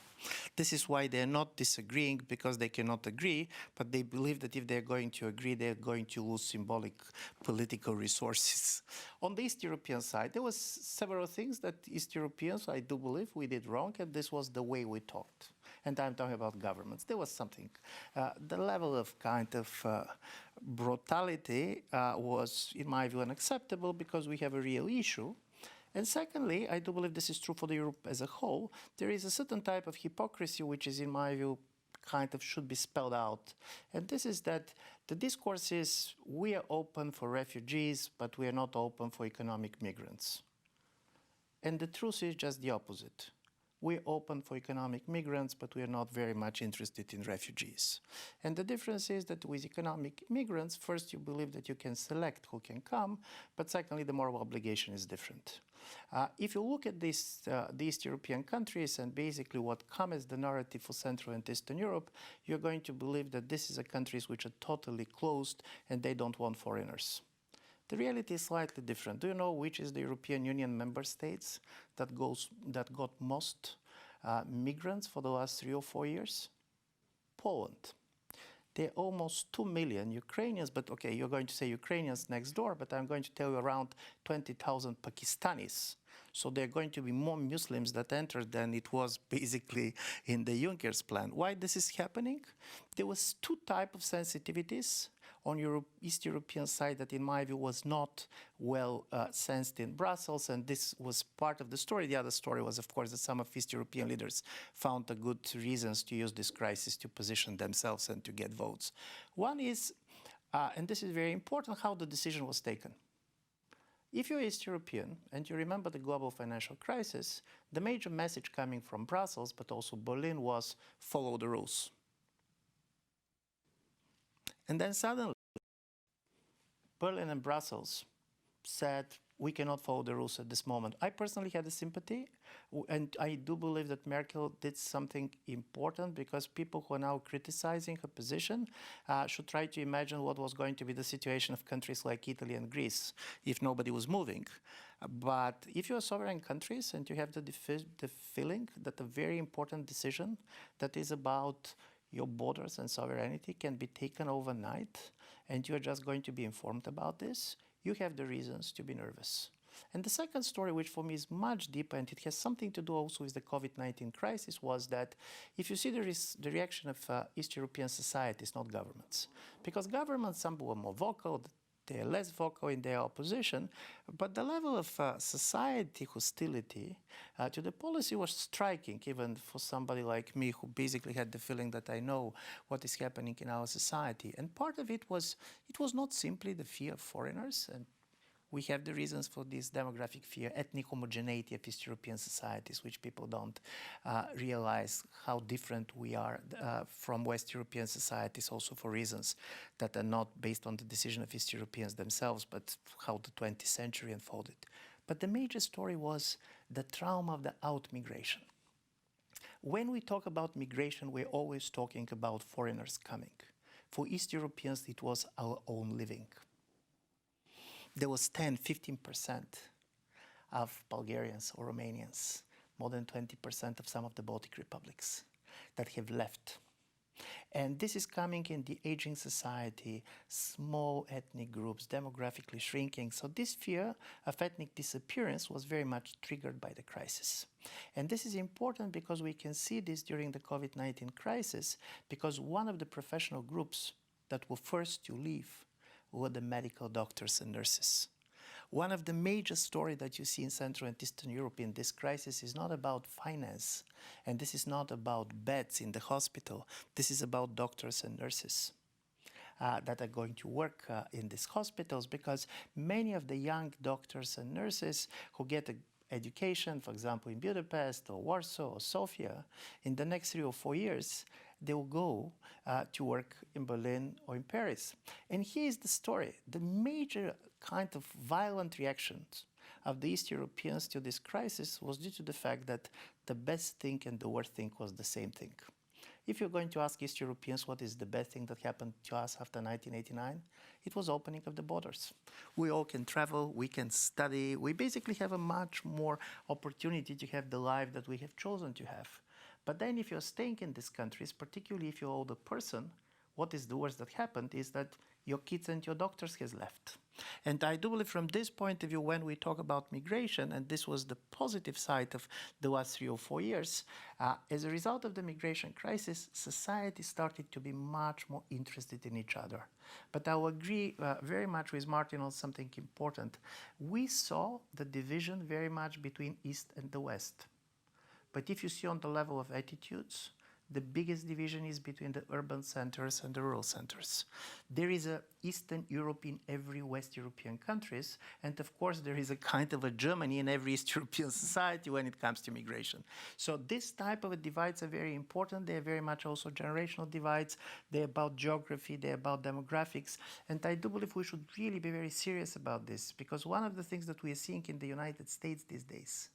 This is why they're not disagreeing, because they cannot agree, but they believe that if they're going to agree, they're going to lose symbolic political resources. On the East European side, there was several things that East Europeans, I do believe, we did wrong, and this was the way we talked. And I'm talking about governments. There was something. The level of kind of brutality was, in my view, unacceptable because we have a real issue. And secondly, I do believe this is true for the Europe as a whole. There is a certain type of hypocrisy which is, in my view, kind of should be spelled out. And this is that the discourse is we are open for refugees, but we are not open for economic migrants. And the truth is just the opposite. We're open for economic migrants, but we are not very much interested in refugees. And the difference is that with economic migrants, first you believe that you can select who can come, but secondly, the moral obligation is different. If you look at these East European countries and basically what comes as the narrative for Central and Eastern Europe, you're going to believe that this is a countries which are totally closed and they don't want foreigners. The reality is slightly different. Do you know which is the European Union member states that got most migrants for the last 3 or 4 years? Poland. There are almost 2 million Ukrainians, but okay, you're going to say Ukrainians next door, but I'm going to tell you around 20,000 Pakistanis. So there are going to be more Muslims that enter than it was basically in the Juncker's plan. Why this is happening? There was 2 types of sensitivities on East European side that, in my view, was not well sensed in Brussels, and this was part of the story. The other story was, of course, that some of East European leaders found good reasons to use this crisis to position themselves and to get votes. One is, and this is very important, how the decision was taken. If you're East European and you remember the global financial crisis, the major message coming from Brussels, but also Berlin, was follow the rules. And then suddenly, Berlin and Brussels said, we cannot follow the rules at this moment. I personally had a sympathy, and I do believe that Merkel did something important, because people who are now criticizing her position should try to imagine what was going to be the situation of countries like Italy and Greece if nobody was moving. But if you are sovereign countries and you have the feeling that a very important decision that is about your borders and sovereignty can be taken overnight, and you're just going to be informed about this, you have the reasons to be nervous. And the second story, which for me is much deeper, and it has something to do also with the COVID-19 crisis, was that if you see the reaction of East European societies, not governments, because governments, some were more vocal, they are less vocal in their opposition, but the level of society hostility to the policy was striking, even for somebody like me, who basically had the feeling that I know what is happening in our society. And part of it was not simply the fear of foreigners, and we have the reasons for this demographic fear, ethnic homogeneity of East European societies, which people don't realize how different we are from West European societies, also for reasons that are not based on the decision of East Europeans themselves, but how the 20th century unfolded. But the major story was the trauma of the out-migration. When we talk about migration, we're always talking about foreigners coming. For East Europeans, it was our own living. There was 10-15% of Bulgarians or Romanians, more than 20% of some of the Baltic republics that have left. And this is coming in the aging society, small ethnic groups, demographically shrinking. So this fear of ethnic disappearance was very much triggered by the crisis. And this is important because we can see this during the COVID-19 crisis, because one of the professional groups that were first to leave were the medical doctors and nurses. One of the major stories that you see in Central and Eastern Europe in this crisis is not about finance, and this is not about beds in the hospital. This is about doctors and nurses that are going to work in these hospitals, because many of the young doctors and nurses who get an education, for example, in Budapest or Warsaw or Sofia, in the next 3 or 4 years, they will go to work in Berlin or in Paris. And here is the story. The major kind of violent reactions of the East Europeans to this crisis was due to the fact that the best thing and the worst thing was the same thing. If you're going to ask East Europeans what is the best thing that happened to us after 1989, it was opening of the borders. We all can travel, we can study, we basically have a much more opportunity to have the life that we have chosen to have. But then if you're staying in these countries, particularly if you're an older person, what is the worst that happened is that your kids and your doctors has left. And I do believe from this point of view, when we talk about migration, and this was the positive side of the last 3 or 4 years, as a result of the migration crisis, society started to be much more interested in each other. But I will agree very much with Martin on something important. We saw the division very much between East and the West. But if you see on the level of attitudes, the biggest division is between the urban centers and the rural centers. There is a Eastern Europe in every West European countries, and of course there is a kind of a Germany in every East European society when it comes to migration. So this type of divides are very important. They are very much also generational divides. They're about geography, they're about demographics, and I do believe we should really be very serious about this, because one of the things that we are seeing in the United States these days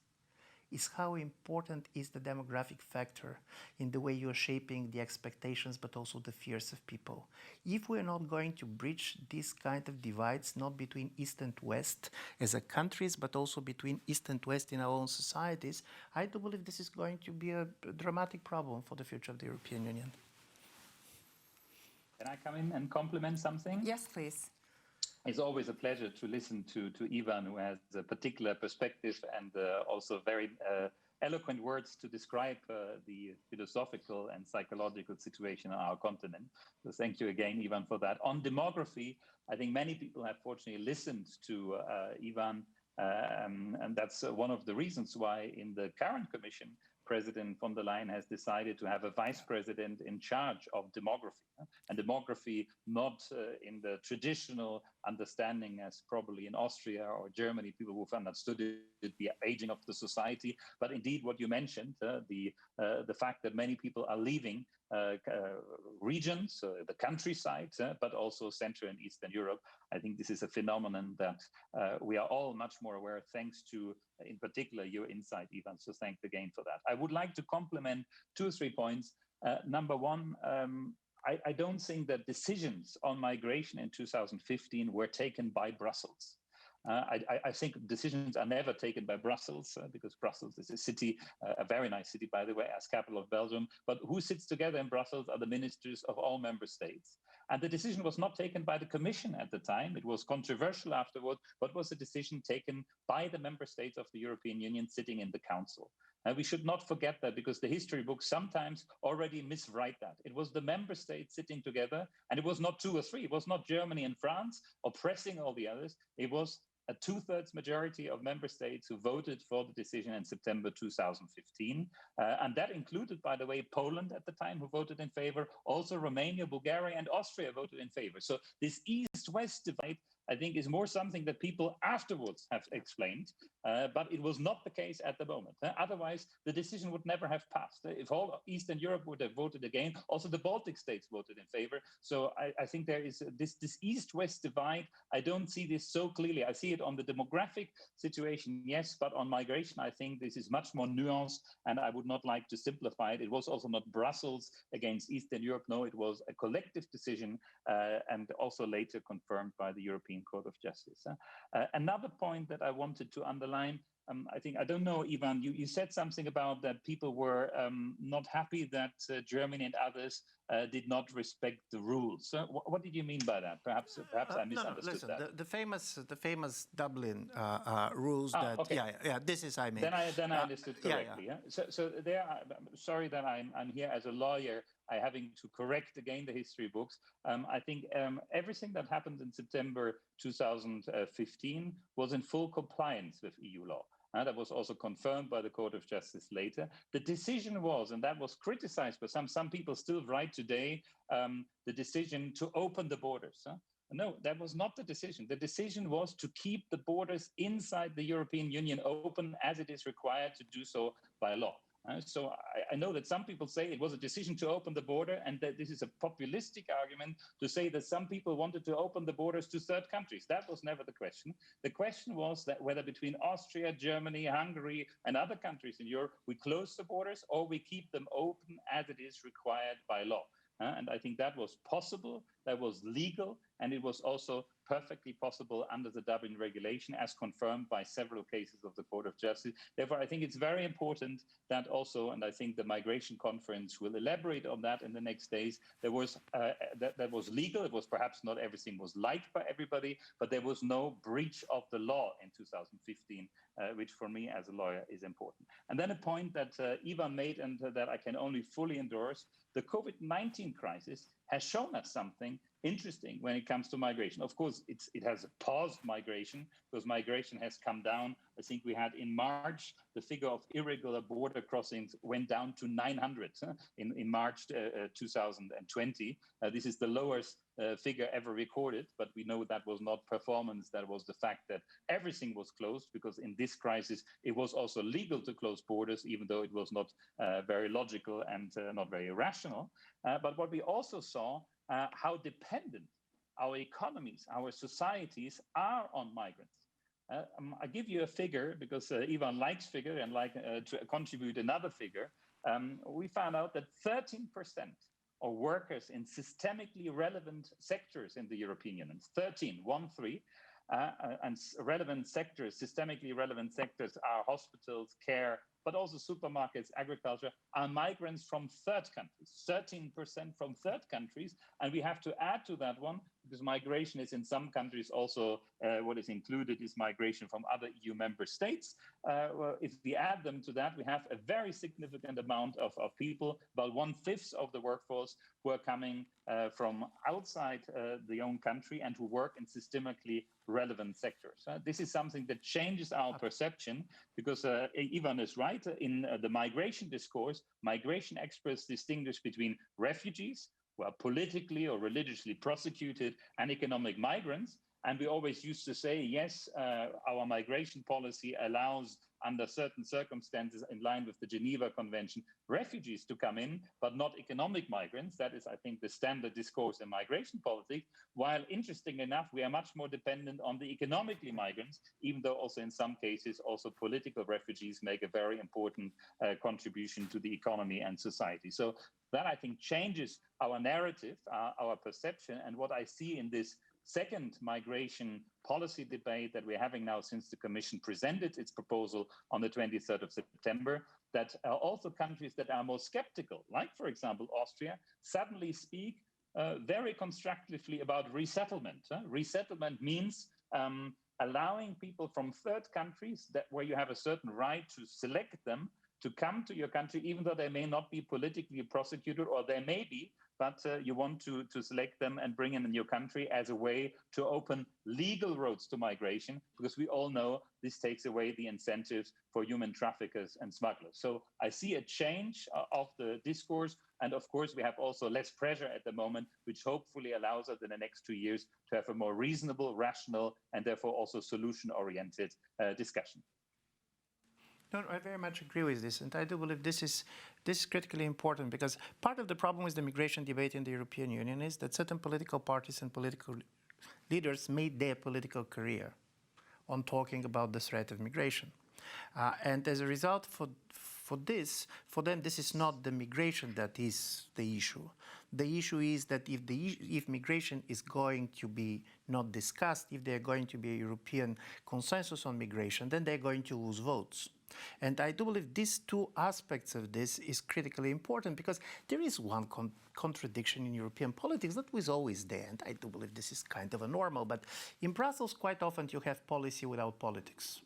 is how important is the demographic factor in the way you're shaping the expectations, but also the fears of people. If we're not going to bridge this kind of divides, not between East and West as a countries, but also between East and West in our own societies, I do believe this is going to be a dramatic problem for the future of the European Union. Can I come in and compliment something? Yes, please. It's always a pleasure to listen to Ivan, who has a particular perspective and also very eloquent words to describe the philosophical and psychological situation on our continent. So thank you again, Ivan, for that. On demography, I think many people have fortunately listened to Ivan, and that's one of the reasons why in the current Commission, President von der Leyen has decided to have a vice president in charge of demography, and demography not in the traditional understanding as probably in Austria or Germany, people who've understood it, the aging of the society. But indeed, what you mentioned, the fact that many people are leaving regions, the countryside, but also Central and Eastern Europe. I think this is a phenomenon that we are all much more aware, thanks to, in particular, your insight, Ivan. So thanks again for that. I would like to complement 2 or 3 points. Number one, I don't think that decisions on migration in 2015 were taken by Brussels. I think decisions are never taken by Brussels because Brussels is a city, a very nice city, by the way, as capital of Belgium. But who sits together in Brussels are the ministers of all member states. And the decision was not taken by the Commission at the time. It was controversial afterward, but was a decision taken by the member states of the European Union sitting in the Council. And we should not forget that, because the history books sometimes already miswrite that. It was the member states sitting together, and it was not 2 or 3. It was not Germany and France oppressing all the others. It was a 2/3 majority of member states who voted for the decision in September 2015. And that included, by the way, Poland at the time, who voted in favor. Also Romania, Bulgaria, and Austria voted in favor. So this East-West divide, I think, is more something that people afterwards have explained, but it was not the case at the moment. Otherwise, the decision would never have passed. If all Eastern Europe would have voted again, also the Baltic states voted in favor. So I think there is this East-West divide. I don't see this so clearly. I see it on the demographic situation, yes, but on migration, I think this is much more nuanced, and I would not like to simplify it. It was also not Brussels against Eastern Europe. No, it was a collective decision, and also later confirmed by the European Court of Justice. Another point that I wanted to underline, I think, I don't know, Ivan, you said something about that people were not happy that Germany and others did not respect the rules. What did you mean by that? Perhaps I misunderstood listen, that. The famous Dublin rules that, okay. this is, I mean. Then I understood correctly. Yeah. So there, I'm sorry that I'm here as a lawyer, I having to correct again the history books. I think everything that happened in September 2015 was in full compliance with EU law. That was also confirmed by the Court of Justice later. The decision was, and that was criticized by some people still write today, the decision to open the borders. No, that was not the decision. The decision was to keep the borders inside the European Union open as it is required to do so by law. So I know that some people say it was a decision to open the border, and that this is a populistic argument to say that some people wanted to open the borders to third countries. That was never the question. The question was that whether between Austria, Germany, Hungary, and other countries in Europe, we close the borders or we keep them open as it is required by law. And I think that was possible, that was legal, and it was also perfectly possible under the Dublin regulation, as confirmed by several cases of the Court of Justice. Therefore, I think it's very important that also, and I think the Migration Conference will elaborate on that in the next days, there was that was legal. It was perhaps not everything was liked by everybody, but there was no breach of the law in 2015, which for me as a lawyer is important. And then a point that Ivan made, and that I can only fully endorse: the COVID-19 crisis has shown us something interesting when it comes to migration. Of course, it has paused migration, because migration has come down. I think we had in March, the figure of irregular border crossings went down to 900 in March 2020. This is the lowest figure ever recorded, but we know that was not performance. That was the fact that everything was closed, because in this crisis, it was also legal to close borders, even though it was not very logical and not very rational. But what we also saw, how dependent our economies, our societies are on migrants. I give you a figure because Ivan likes figure and like to contribute another figure. We found out that 13% of workers in systemically relevant sectors in the European Union, 13, and relevant sectors, systemically relevant sectors are hospitals, care, but also supermarkets, agriculture, are migrants from third countries, 13% from third countries. And we have to add to that one, because migration is in some countries also, what is included is migration from other EU member states. Well, if we add them to that, we have a very significant amount of people, about 1/5 of the workforce, who are coming from outside the own country and who work in systemically relevant sectors. This is something that changes our perception, because Ivan is right. In the migration discourse, migration experts distinguish between refugees, who are politically or religiously prosecuted, and economic migrants. And we always used to say, yes, our migration policy allows, under certain circumstances in line with the Geneva Convention, refugees to come in, but not economic migrants. That is, I think, the standard discourse in migration politics. While interesting enough, we are much more dependent on the economically migrants, even though also in some cases, also political refugees make a very important contribution to the economy and society. So that, I think, changes our narrative, our perception. And what I see in this second migration policy debate that we're having now since the Commission presented its proposal on the 23rd of September, that also countries that are more skeptical, like, for example, Austria, suddenly speak very constructively about resettlement. Resettlement means allowing people from third countries where you have a certain right to select them to come to your country, even though they may not be politically prosecuted, or they may be, but you want to select them and bring them in your country as a way to open legal roads to migration, because we all know this takes away the incentives for human traffickers and smugglers. So I see a change of the discourse. And of course, we have also less pressure at the moment, which hopefully allows us in the next 2 years to have a more reasonable, rational, and therefore also solution-oriented discussion. No, I very much agree with this, and I do believe this is critically important, because part of the problem with the migration debate in the European Union is that certain political parties and political leaders made their political career on talking about the threat of migration. And as a result, for them, this is not the migration that is the issue. The issue is that if migration is going to be not discussed, if there's going to be a European consensus on migration, then they're going to lose votes. And I do believe these two aspects of this is critically important, because there is one contradiction in European politics that was always there, and I do believe this is kind of a normal, but in Brussels quite often you have policy without politics.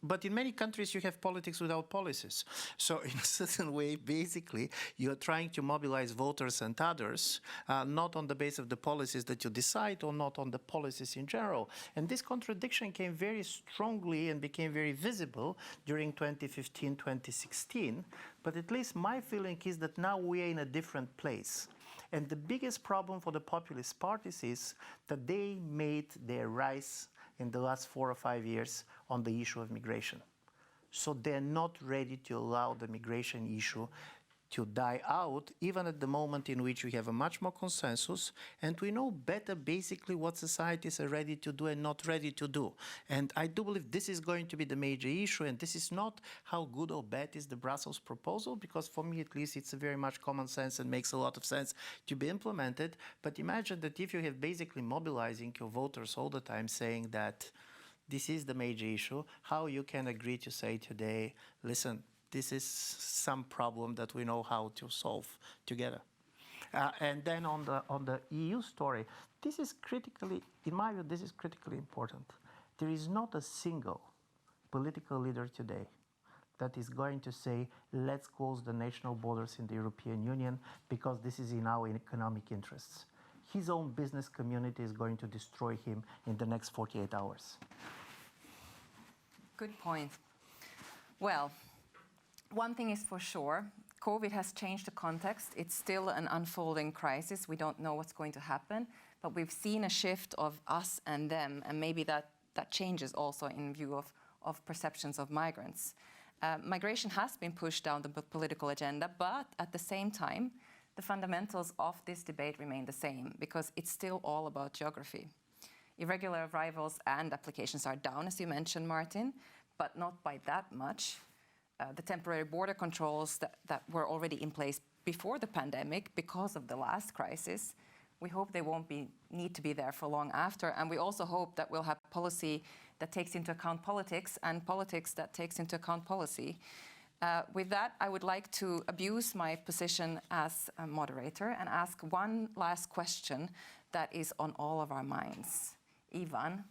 But in many countries you have politics without policies. So in a certain way, basically, you're trying to mobilize voters and others, not on the basis of the policies that you decide, or not on the policies in general. And this contradiction came very strongly and became very visible during 2015, 2016. But at least my feeling is that now we are in a different place. And the biggest problem for the populist parties is that they made their rise in the last 4 or 5 years on the issue of migration. So they're not ready to allow the migration issue to die out, even at the moment in which we have a much more consensus, and we know better basically what societies are ready to do and not ready to do. And I do believe this is going to be the major issue, and this is not how good or bad is the Brussels proposal, because for me at least it's a very much common sense and makes a lot of sense to be implemented. But imagine that if you have basically mobilizing your voters all the time saying that this is the major issue, how you can agree to say today, listen, this is some problem that we know how to solve together. And then on the EU story, this is critically, in my view, this is critically important. There is not a single political leader today that is going to say, let's close the national borders in the European Union because this is in our economic interests. His own business community is going to destroy him in the next 48 hours. Good point. Well, one thing is for sure, COVID has changed the context. It's still an unfolding crisis. We don't know what's going to happen, but we've seen a shift of us and them, and maybe that changes also in view of perceptions of migrants. Migration has been pushed down the political agenda, but at the same time, the fundamentals of this debate remain the same, because it's still all about geography. Irregular arrivals and applications are down, as you mentioned, Martin, but not by that much. The temporary border controls that were already in place before the pandemic because of the last crisis, we hope they won't need to be there for long after. And we also hope that we'll have policy that takes into account politics and politics that takes into account policy. With that, I would like to abuse my position as a moderator and ask one last question that is on all of our minds. Ivan,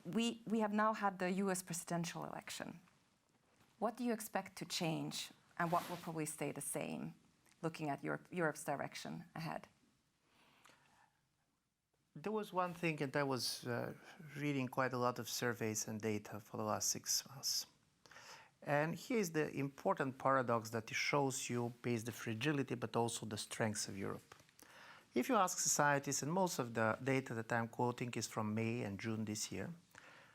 we have now had the US presidential election. What do you expect to change, and what will probably stay the same, looking at Europe's direction ahead? There was one thing, and I was reading quite a lot of surveys and data for the last 6 months. And here's the important paradox that it shows you both the fragility but also the strengths of Europe. If you ask societies, and most of the data that I'm quoting is from May and June this year,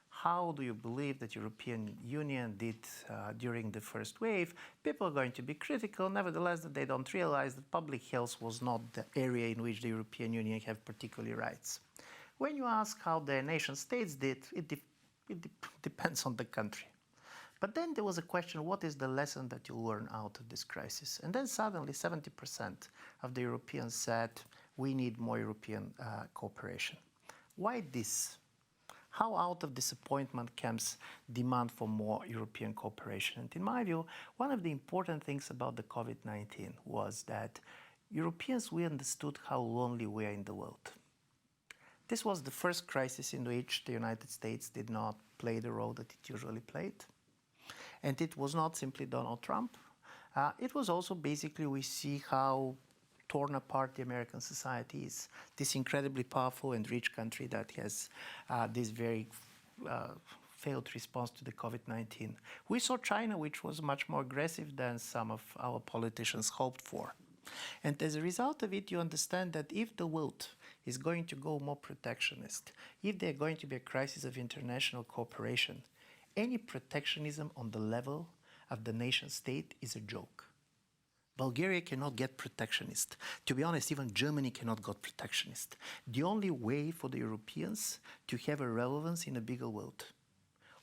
how do you believe that European Union did during the first wave? People are going to be critical, nevertheless, that they don't realize that public health was not the area in which the European Union have particular rights. When you ask how the nation states did, it depends on the country. But then there was a question, what is the lesson that you learn out of this crisis? And then suddenly 70% of the Europeans said, we need more European cooperation. Why this? How out of disappointment comes demand for more European cooperation? And in my view, one of the important things about the COVID-19 was that Europeans, we understood how lonely we are in the world. This was the first crisis in which the United States did not play the role that it usually played. And it was not simply Donald Trump. It was also basically we see how torn apart the American society is. This incredibly powerful and rich country that has this very failed response to the COVID-19. We saw China, which was much more aggressive than some of our politicians hoped for. And as a result of it, you understand that if the world is going to go more protectionist, if there's going to be a crisis of international cooperation, any protectionism on the level of the nation state is a joke. Bulgaria cannot get protectionist. To be honest, even Germany cannot get protectionist. The only way for the Europeans to have a relevance in a bigger world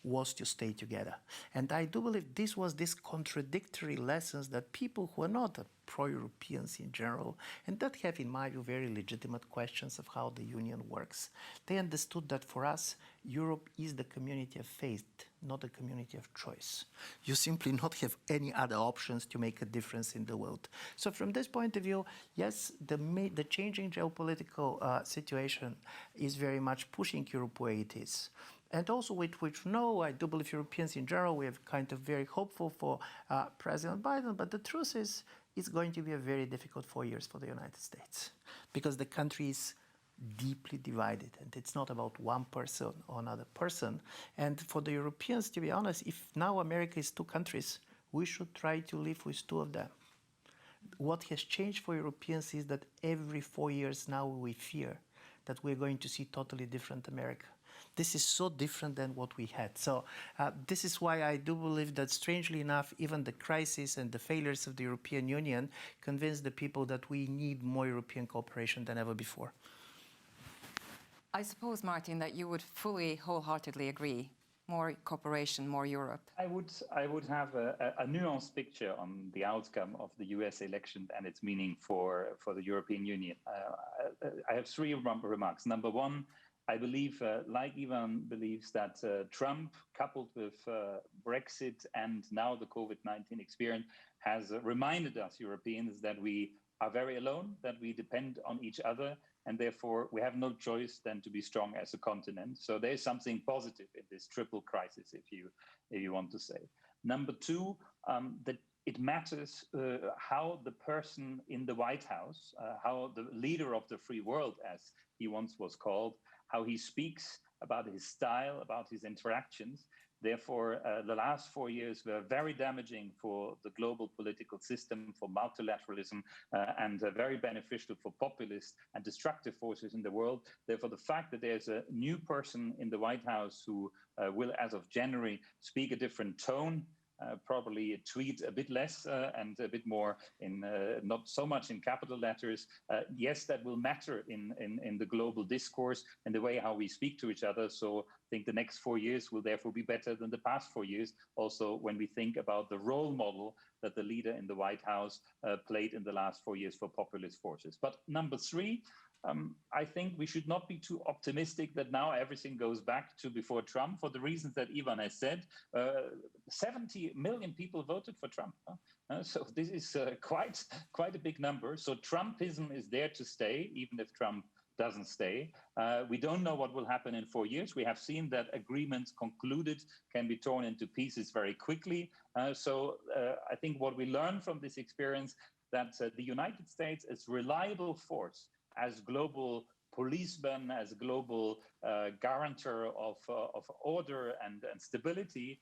was to stay together. And I do believe this was this contradictory lessons that people who are not pro-Europeans in general, and that have, in my view, very legitimate questions of how the Union works, they understood that for us, Europe is the community of faith, not a community of choice. You simply not have any other options to make a difference in the world. So from this point of view, yes, the changing geopolitical situation is very much pushing Europe where it is. And also with which, no, I do believe Europeans in general, we have kind of very hopeful for President Biden, but the truth is, it's going to be a very difficult 4 years for the United States because the country is deeply divided and it's not about one person or another person. And for the Europeans, to be honest, if now America is two countries, we should try to live with two of them. What has changed for Europeans is that every 4 years now we fear that we're going to see totally different America. This is so different than what we had. So this is why I do believe that, strangely enough, even the crisis and the failures of the European Union convinced the people that we need more European cooperation than ever before. I suppose, Martin, that you would fully, wholeheartedly agree. More cooperation, more Europe. I would have a nuanced picture on the outcome of the US election and its meaning for the European Union. I have three remarks. Number one, I believe, like Ivan believes, that Trump, coupled with Brexit and now the COVID-19 experience, has reminded us Europeans that we are very alone, that we depend on each other, and therefore we have no choice than to be strong as a continent. So there is something positive in this triple crisis, if you want to say. Number two, that it matters how the person in the White House, how the leader of the free world, as he once was called, how he speaks, about his style, about his interactions. Therefore, the last 4 years were very damaging for the global political system, for multilateralism, and very beneficial for populist and destructive forces in the world. Therefore, the fact that there's a new person in the White House who will, as of January, speak a different tone, probably tweet a bit less and a bit more in not so much in capital letters. Yes, that will matter in the global discourse and the way how we speak to each other. So I think the next 4 years will therefore be better than the past 4 years. Also, when we think about the role model that the leader in the White House played in the last 4 years for populist forces. But number three, I think we should not be too optimistic that now everything goes back to before Trump, for the reasons that Ivan has said. 70 million people voted for Trump. So this is quite a big number. So Trumpism is there to stay, even if Trump doesn't stay. We don't know what will happen in 4 years. We have seen that agreements concluded can be torn into pieces very quickly. So I think what we learn from this experience, that the United States is a reliable force as global policeman, as global guarantor of order and stability.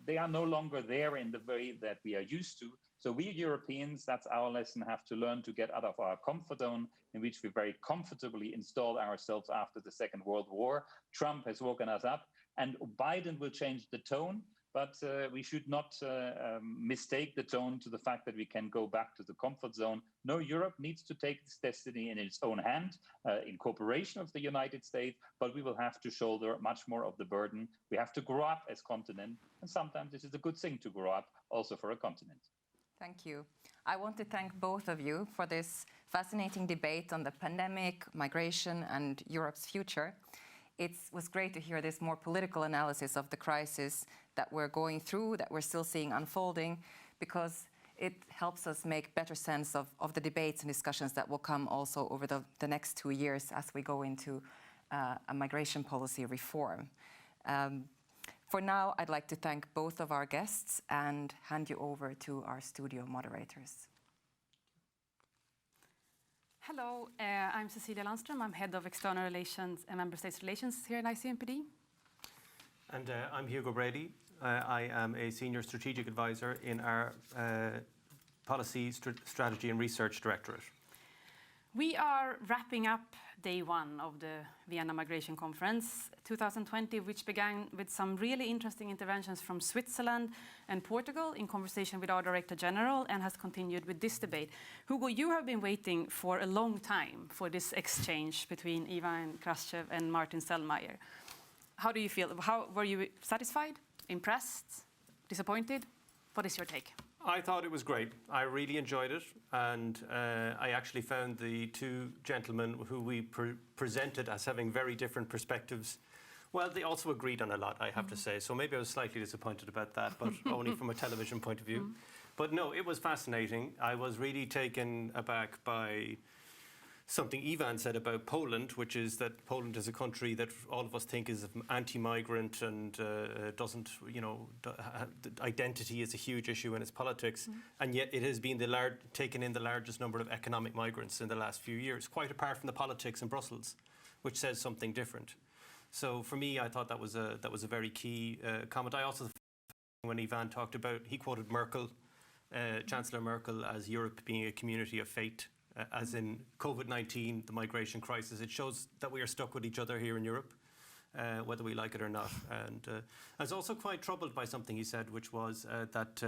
They are no longer there in the way that we are used to. So we Europeans, that's our lesson, have to learn to get out of our comfort zone in which we very comfortably installed ourselves after the Second World War. Trump has woken us up, and Biden will change the tone. But we should not mistake the tone to the fact that we can go back to the comfort zone. No, Europe needs to take its destiny in its own hand, in cooperation with the United States, but we will have to shoulder much more of the burden. We have to grow up as continent, and sometimes this is a good thing to grow up also for a continent. Thank you. I want to thank both of you for this fascinating debate on the pandemic, migration, and Europe's future. It was great to hear this more political analysis of the crisis that we're going through, that we're still seeing unfolding, because it helps us make better sense of the debates and discussions that will come also over the next 2 years as we go into a migration policy reform. For now, I'd like to thank both of our guests and hand you over to our studio moderators. Hello, I'm Cecilia Landström. I'm Head of External Relations and Member States Relations here in ICMPD. And I'm Hugo Brady. I am a Senior Strategic Advisor in our Policy, Strategy and Research Directorate. We are wrapping up day one of the Vienna Migration Conference 2020, which began with some really interesting interventions from Switzerland and Portugal in conversation with our Director General, and has continued with this debate. Hugo, you have been waiting for a long time for this exchange between Ivan Krastev and Martin-Selmayr. How do you feel? Were you satisfied, impressed, disappointed? What is your take? I thought it was great. I really enjoyed it, and I actually found the two gentlemen who we presented as having very different perspectives. Well, they also agreed on a lot, I have to say, so maybe I was slightly disappointed about that, but only from a television point of view. But no, it was fascinating. I was really taken aback by something Ivan said about Poland, which is that Poland is a country that all of us think is anti-migrant and doesn't, identity is a huge issue in its politics, and yet it has been taken in the largest number of economic migrants in the last few years, quite apart from the politics in Brussels, which says something different. So for me, I thought that was a very key comment. I also, when Ivan talked about, he quoted Merkel, Chancellor Merkel, as Europe being a community of fate. As in COVID-19, the migration crisis, it shows that we are stuck with each other here in Europe, whether we like it or not. And I was also quite troubled by something he said, which was that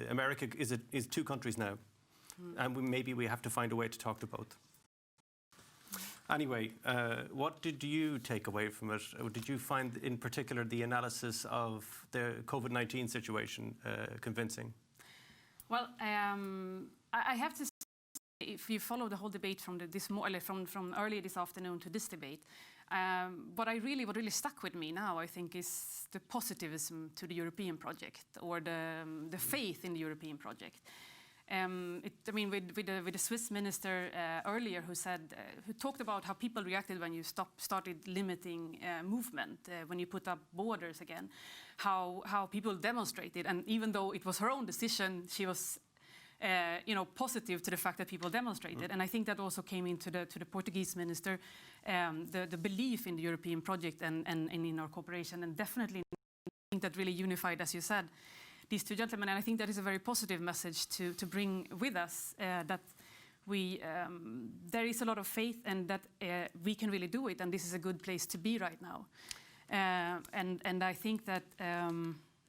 America is two countries now, and maybe we have to find a way to talk to both. Anyway, what did you take away from it? Or did you find, in particular, the analysis of the COVID-19 situation convincing? Well, I have to say, if you follow the whole debate from from earlier this afternoon to this debate, what really stuck with me now, I think, is the positivism to the European project, or the faith in the European project. With the Swiss minister earlier, who talked about how people reacted when you started limiting movement, when you put up borders again, how people demonstrated, and even though it was her own decision, she was positive to the fact that people demonstrated. And I think that also came into to the Portuguese minister, the belief in the European project and in our cooperation, and definitely I think that really unified, as you said, these two gentlemen. And I think that is a very positive message to bring with us, that there is a lot of faith, and that we can really do it, and this is a good place to be right now. And I think that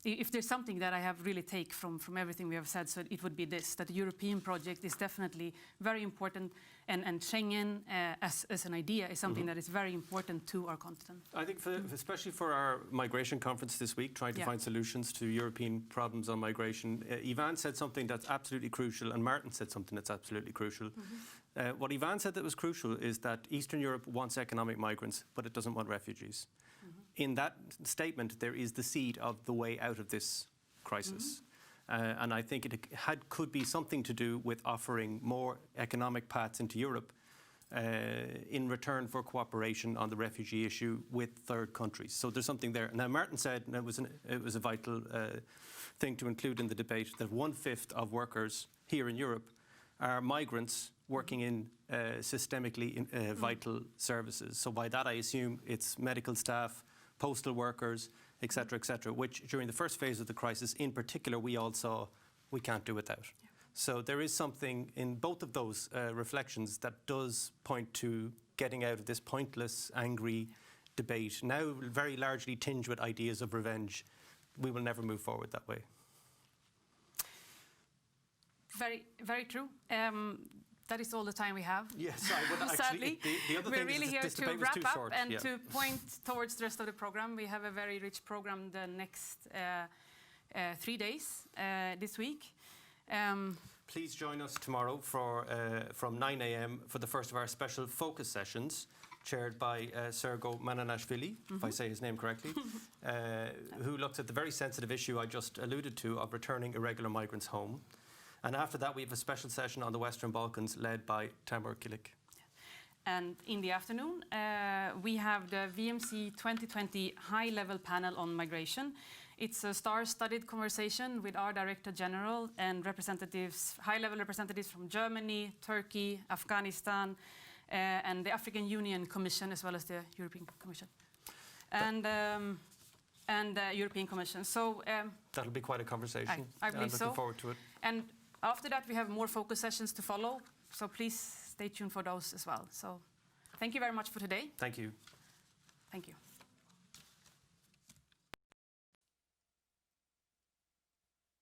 if there's something that I have really take from everything we have said, so it would be this, that the European project is definitely very important, and Schengen as an idea is something that is very important to our continent. I think especially for our migration conference this week, trying to find solutions to European problems on migration, Ivan said something that's absolutely crucial, and Martin said something that's absolutely crucial. What Ivan said that was crucial is that Eastern Europe wants economic migrants, but it doesn't want refugees. In that statement, there is the seed of the way out of this crisis. And I think it could be something to do with offering more economic paths into Europe in return for cooperation on the refugee issue with third countries. So there's something there. Now, Martin said, and it was a vital thing to include in the debate, that 1/5 of workers here in Europe are migrants working in systemically vital services. So by that, I assume it's medical staff, postal workers, etc., which during the first phase of the crisis in particular we all saw we can't do without. Yeah. So there is something in both of those reflections that does point to getting out of this pointless, angry debate, now very largely tinged with ideas of revenge. We will never move forward that way. Very, very true. That is all the time we have. Yes, I would actually. Sadly, the other we're thing really is here this to debate was wrap too up short. and to point towards the rest of the program. We have a very rich program the next 3 days this week. Please join us tomorrow from 9 a.m. for the first of our special focus sessions, chaired by Sergo Mananashvili, if I say his name correctly, who looks at the very sensitive issue I just alluded to of returning irregular migrants home. And after that, we have a special session on the Western Balkans led by Tamar Kilik. And in the afternoon, we have the VMC 2020 high-level panel on migration. It's a star-studded conversation with our Director General and representatives, high-level representatives from Germany, Turkey, Afghanistan, and the African Union Commission, as well as the European Commission. And the European Commission. So that'll be quite a conversation. I believe so. I'm looking forward to it. And after that, we have more focus sessions to follow. So please stay tuned for those as well. So thank you very much for today. Thank you. Thank you.